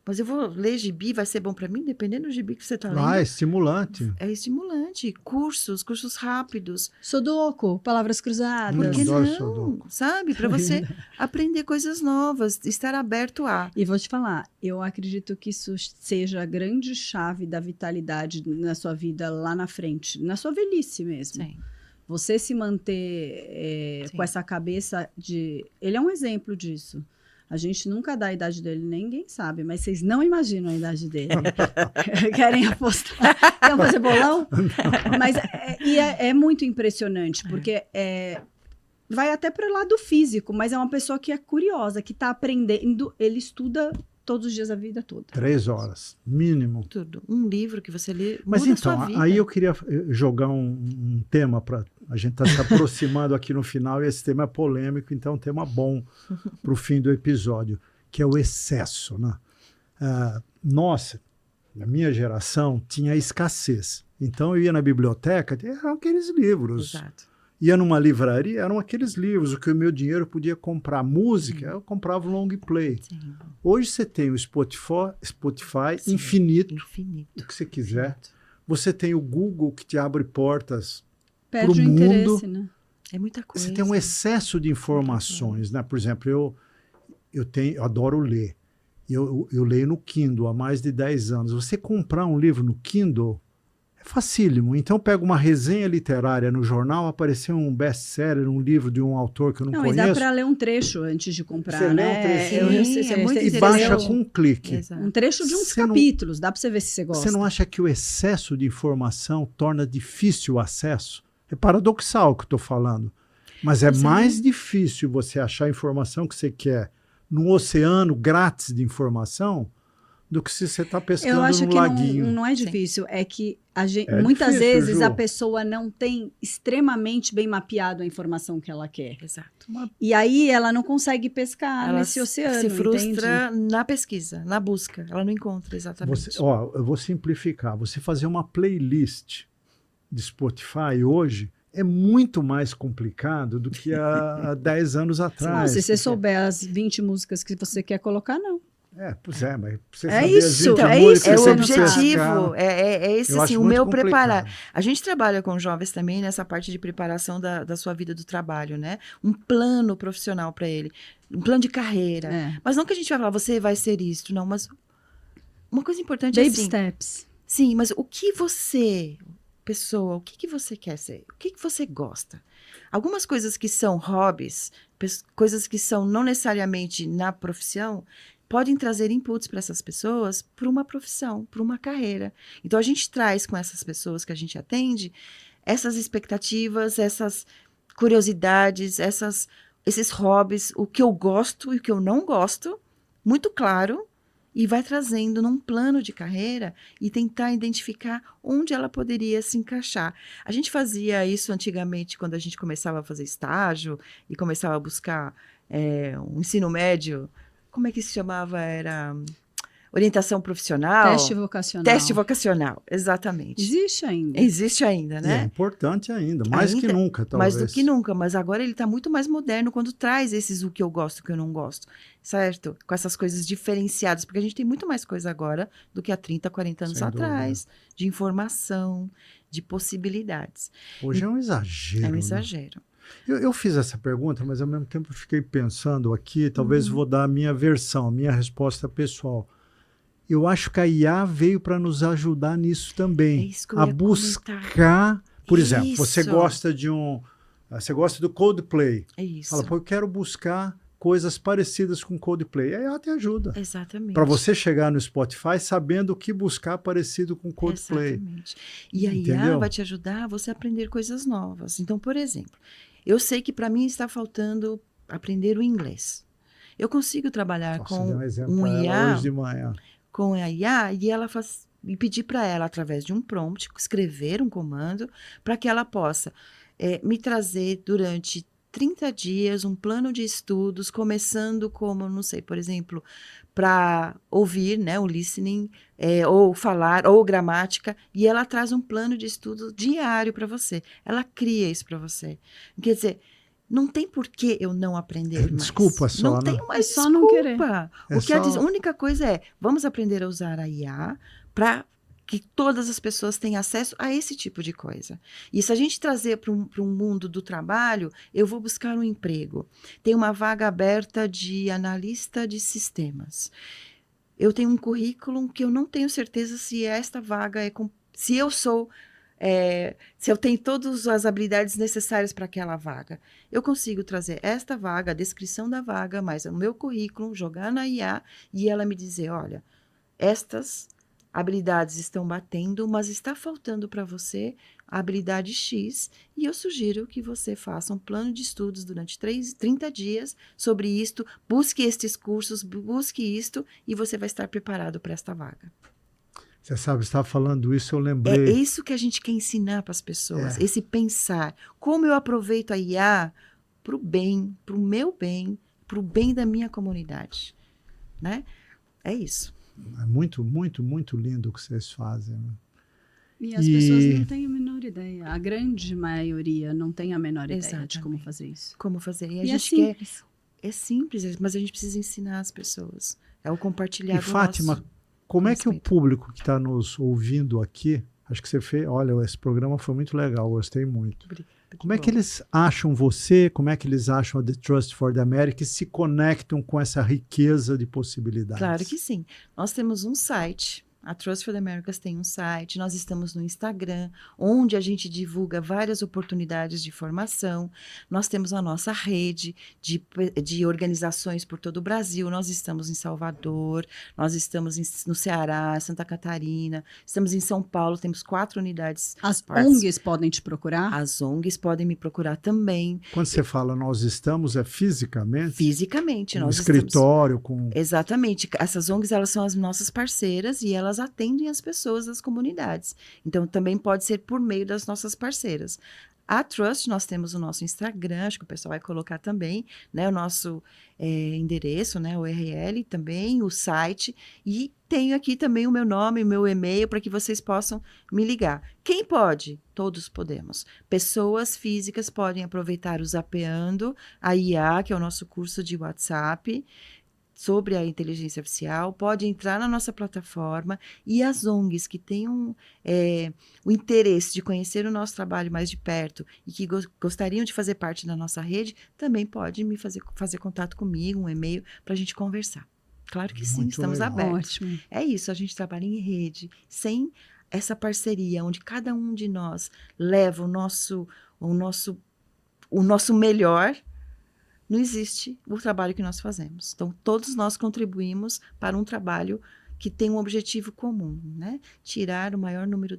Mas eu vou ler gibi, vai ser bom para mim, dependendo do gibi que você está lendo. É estimulante. É estimulante. Cursos rápidos. Sudoku, palavras cruzadas. Por que adoro não? Sudoku. Sabe? Para você aprender coisas novas, estar aberto a. E vou te falar, eu acredito que isso seja a grande chave da vitalidade na sua vida lá na frente, na sua velhice mesmo. Sim. Você se manter Sim. com essa cabeça de... Ele é um exemplo disso. A gente nunca dá a idade dele, ninguém sabe, mas vocês não imaginam a idade dele. Querem apostar? Querem fazer bolão? Mas é muito impressionante, porque vai até para o lado físico, mas é uma pessoa que é curiosa, que está aprendendo, ele estuda todos os dias a vida toda. 3 horas, mínimo. Tudo. Um livro que você lê Mas muda a então, sua vida. aí eu queria jogar um tema para... A gente está se aproximando aqui no final e esse tema é polêmico, então é um tema bom para o fim do episódio, que é o excesso, né? Nossa, na minha geração tinha escassez. Então eu ia na biblioteca, eram aqueles livros. Exato. Ia numa livraria, eram aqueles livros, o que o meu dinheiro podia comprar. Música, eu comprava o long play. Sim. Hoje você tem o Spotify Sim. infinito, Infinito. o que você quiser. Infinito. Você tem o Google que te abre portas. Perde o Pro interesse, mundo, né? É muita coisa. Você tem um excesso de informações, né? Por exemplo, eu adoro ler. Eu leio no Kindle há mais de 10 anos. Você comprar um livro no Kindle é facílimo. Então, eu pego uma resenha literária no jornal, apareceu um best-seller, um livro de um autor que eu não Não, e conheço. dá para ler um trecho antes de comprar, Você lê né? um trechinho. Sim, é muito E interessante. baixa com um clique. Exato. Um trecho de uns Você não- capítulos, dá para você ver se você gosta. Você não acha que o excesso de informação torna difícil o acesso? É paradoxal o que eu estou falando. Mas é Você mais difícil você achar a informação que você quer num oceano grátis de informação do que se você está pescando Eu acho num que laguinho. não é Sim. difícil, é que a gente, É muitas difícil, vezes Ju. a pessoa não tem extremamente bem mapeado a informação que ela quer. Exato. E aí ela não consegue pescar Ela nesse oceano, se frustra entende? na pesquisa, na busca. Ela não encontra exatamente. Eu vou simplificar. Você fazer uma playlist de Spotify hoje é muito mais complicado do que há 10 anos Não, atrás. se você souber as 20 músicas que você quer colocar, não. Pois é, mas você É saber as isso, 20 é músicas, isso É que o você você não precisa sabe. objetivo, ficar- é esse Eu assim, acho o muito meu complicado. preparar. A gente trabalha com jovens também nessa parte de preparação da sua vida do trabalho, né? Um plano profissional para ele, um plano de carreira. É. Mas não que a gente vai falar, você vai ser isto, não, mas uma coisa importante é Baby assim, steps. sim, mas o que você, pessoa, o que que você quer ser? O que que você gosta? Algumas coisas que são hobbies, coisas que são não necessariamente na profissão, podem trazer inputs para essas pessoas para uma profissão, para uma carreira. Então a gente traz com essas pessoas que a gente atende essas expectativas, essas curiosidades, esses hobbies, o que eu gosto e o que eu não gosto, muito claro, e vai trazendo num plano de carreira e tentar identificar onde ela poderia se encaixar. A gente fazia isso antigamente quando a gente começava a fazer estágio e começava a buscar um ensino médio. Como é que se chamava? Era orientação profissional? Teste vocacional. Teste vocacional, exatamente. Existe ainda. Existe ainda, E é né? importante ainda, mais que Ainda, nunca, mais talvez. do que nunca, mas agora ele está muito mais moderno quando traz esses o que eu gosto, o que eu não gosto, certo? Com essas coisas diferenciadas, porque a gente tem muito mais coisa agora do que há 30, 40 anos Sem dúvida. atrás, de informação, de possibilidades. Hoje é um exagero. É um né? exagero. Eu fiz essa pergunta, mas ao mesmo tempo eu fiquei pensando aqui, talvez vou dar a minha versão, a minha resposta pessoal. Eu acho que a IA veio para nos ajudar nisso também. É isso que eu a ia buscar, por exemplo, você Isso. gosta você gosta do Coldplay. É isso. Fala, pô, eu quero buscar coisas parecidas com Coldplay. Aí ela te ajuda. Exatamente. Para você chegar no Spotify sabendo o que buscar parecido com Coldplay. Exatamente. E a IA Entendeu? vai te ajudar a você aprender coisas novas. Então, por exemplo, eu sei que para mim está faltando aprender o inglês. Eu consigo trabalhar Nossa, com dei um exemplo um para ela IA, hoje de manhã. com a IA, e ela e pedir para ela, através de um prompt, escrever um comando, para que ela possa me trazer durante 30 dias um plano de estudos, começando como, não sei, por exemplo, para ouvir, né, o listening, ou falar, ou gramática, e ela traz um plano de estudo diário para você. Ela cria isso para você. Quer dizer, não tem por que eu não aprender mais. Desculpa só, Não tem né? mais É só não querer. desculpa. É O que a só- única coisa é, vamos aprender a usar a IA para que todas as pessoas tenham acesso a esse tipo de coisa. E se a gente trazer para um mundo do trabalho, eu vou buscar um emprego. Tem uma vaga aberta de analista de sistemas. Eu tenho um currículo que eu não tenho certeza se esta vaga se eu sou se eu tenho todas as habilidades necessárias para aquela vaga. Eu consigo trazer esta vaga, a descrição da vaga, mais o meu currículo, jogar na IA e ela me dizer, olha, estas habilidades estão batendo, mas está faltando para você a habilidade X, e eu sugiro que você faça um plano de estudos durante 30 dias sobre isto, busque estes cursos, busque isto, e você vai estar preparado para esta vaga. Você sabe, você estava falando isso, eu É lembrei. isso que a gente quer ensinar para as pessoas, É. esse pensar. Como eu aproveito a IA para o bem, para o meu bem, para o bem da minha comunidade. Né? É isso. É muito, muito, muito lindo o que vocês fazem. né? E as pessoas não têm a menor ideia. A grande maioria não tem a menor ideia de Exatamente. como fazer isso. Como fazer. E a E é gente quer. simples. É simples, mas a gente precisa ensinar as pessoas. É o compartilhar E do Fátima, nosso como é que o conhecimento. público que está nos ouvindo aqui, acho que você fez, olha, esse programa foi muito legal, gostei muito. Como é que eles acham você, como é que eles acham a The Trust for the America e se conectam com essa riqueza de possibilidades? Claro que sim. Nós temos um site, a Trust for the Americas tem um site, nós estamos no Instagram, onde a gente divulga várias oportunidades de formação. Nós temos a nossa rede de organizações por todo o Brasil. Nós estamos em Salvador, nós estamos no Ceará, Santa Catarina, estamos em São Paulo, temos 4 unidades. As ONGs podem te procurar? As ONGs podem me procurar também. Quando você fala nós estamos, é fisicamente? Fisicamente, Um nós escritório com... Exatamente. Essas ONGs, elas são as nossas parceiras e elas atendem as pessoas das comunidades. Então, também pode ser por meio das nossas parceiras. A Trust, nós temos o nosso Instagram, acho que o pessoal vai colocar também, né, o nosso endereço, né, o URL também, o site, e tenho aqui também o meu nome, o meu e-mail, para que vocês possam me ligar. Quem pode? Todos podemos. Pessoas físicas podem aproveitar o Zapeando, a IA, que é o nosso curso de WhatsApp, sobre a inteligência artificial, pode entrar na nossa plataforma, e as ONGs que tenham o interesse de conhecer o nosso trabalho mais de perto e que gostariam de fazer parte da nossa rede, também pode me fazer contato comigo, um e-mail, para a gente conversar. Claro que sim, Muito estamos legal. abertos. Ótimo. É isso, a gente trabalha em rede, sem essa parceria, onde cada um de nós leva o nosso melhor, não existe o trabalho que nós fazemos. Então, todos nós contribuímos para um trabalho que tem um objetivo comum, né? Tirar o maior número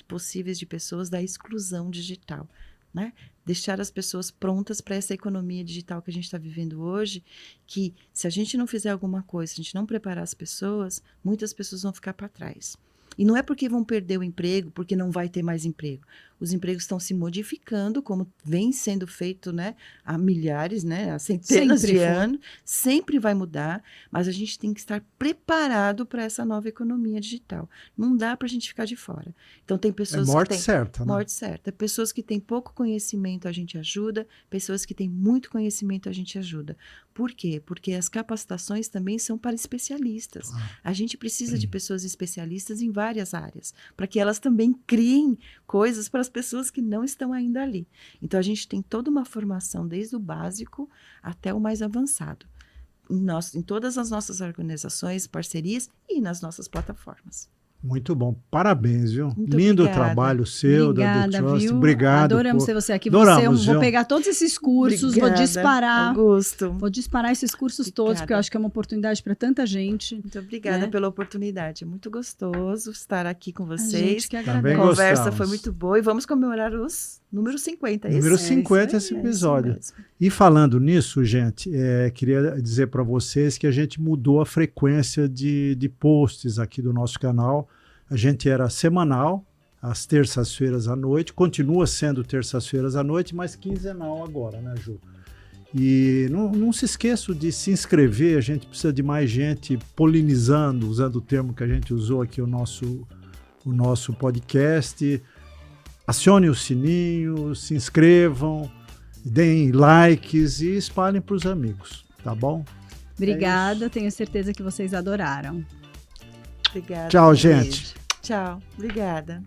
possíveis de pessoas da exclusão digital, né? Deixar as pessoas prontas para essa economia digital que a gente está vivendo hoje, que se a gente não fizer alguma coisa, se a gente não preparar as pessoas, muitas pessoas vão ficar para trás. E não é porque vão perder o emprego, porque não vai ter mais emprego. Os empregos estão se modificando, como vem sendo feito, né, há milhares, né, há centenas de anos. Sempre vai mudar, mas a gente tem que estar preparado para essa nova economia digital. Não dá para a gente ficar de fora. Então, tem pessoas morte que têm... certa, né? Morte certa. Pessoas que têm pouco conhecimento, a gente ajuda. Pessoas que têm muito conhecimento, a gente ajuda. Por quê? Porque as capacitações também são para especialistas. A gente precisa de pessoas especialistas em várias áreas, para que elas também criem coisas para as pessoas que não estão ainda ali. Então, a gente tem toda uma formação, desde o básico até o mais avançado, em todas as nossas organizações, parcerias e nas nossas plataformas. Muito bom. Parabéns, viu? Muito Lindo obrigada. trabalho seu, Obrigada, da The Trust. viu? Obrigado. Adoramos ter você aqui. Adoramos, Vou viu? pegar todos esses cursos, Obrigada, vou disparar. Augusto. Vou disparar esses cursos todos, Obrigada. porque eu acho que é uma oportunidade para tanta gente. Muito obrigada Né? pela oportunidade. É muito gostoso estar aqui com A vocês. gente que Também agradece. A conversa gostamos. foi muito boa e vamos comemorar os número 50. Número esse? 50 É esse isso aí. episódio. É isso mesmo. E falando nisso, gente, queria dizer para vocês que a gente mudou a frequência de posts aqui do nosso canal. A gente era semanal, às terças-feiras à noite, continua sendo terças-feiras à noite, mas quinzenal agora, né, Ju? E não se esqueçam de se inscrever, a gente precisa de mais gente polinizando, usando o termo que a gente usou aqui, o nosso podcast. Acione o sininho, se inscrevam, deem likes e espalhem para os amigos, tá bom? Obrigada, tenho certeza que vocês adoraram. Obrigada. Tchau, um gente. beijo. Tchau. Obrigada.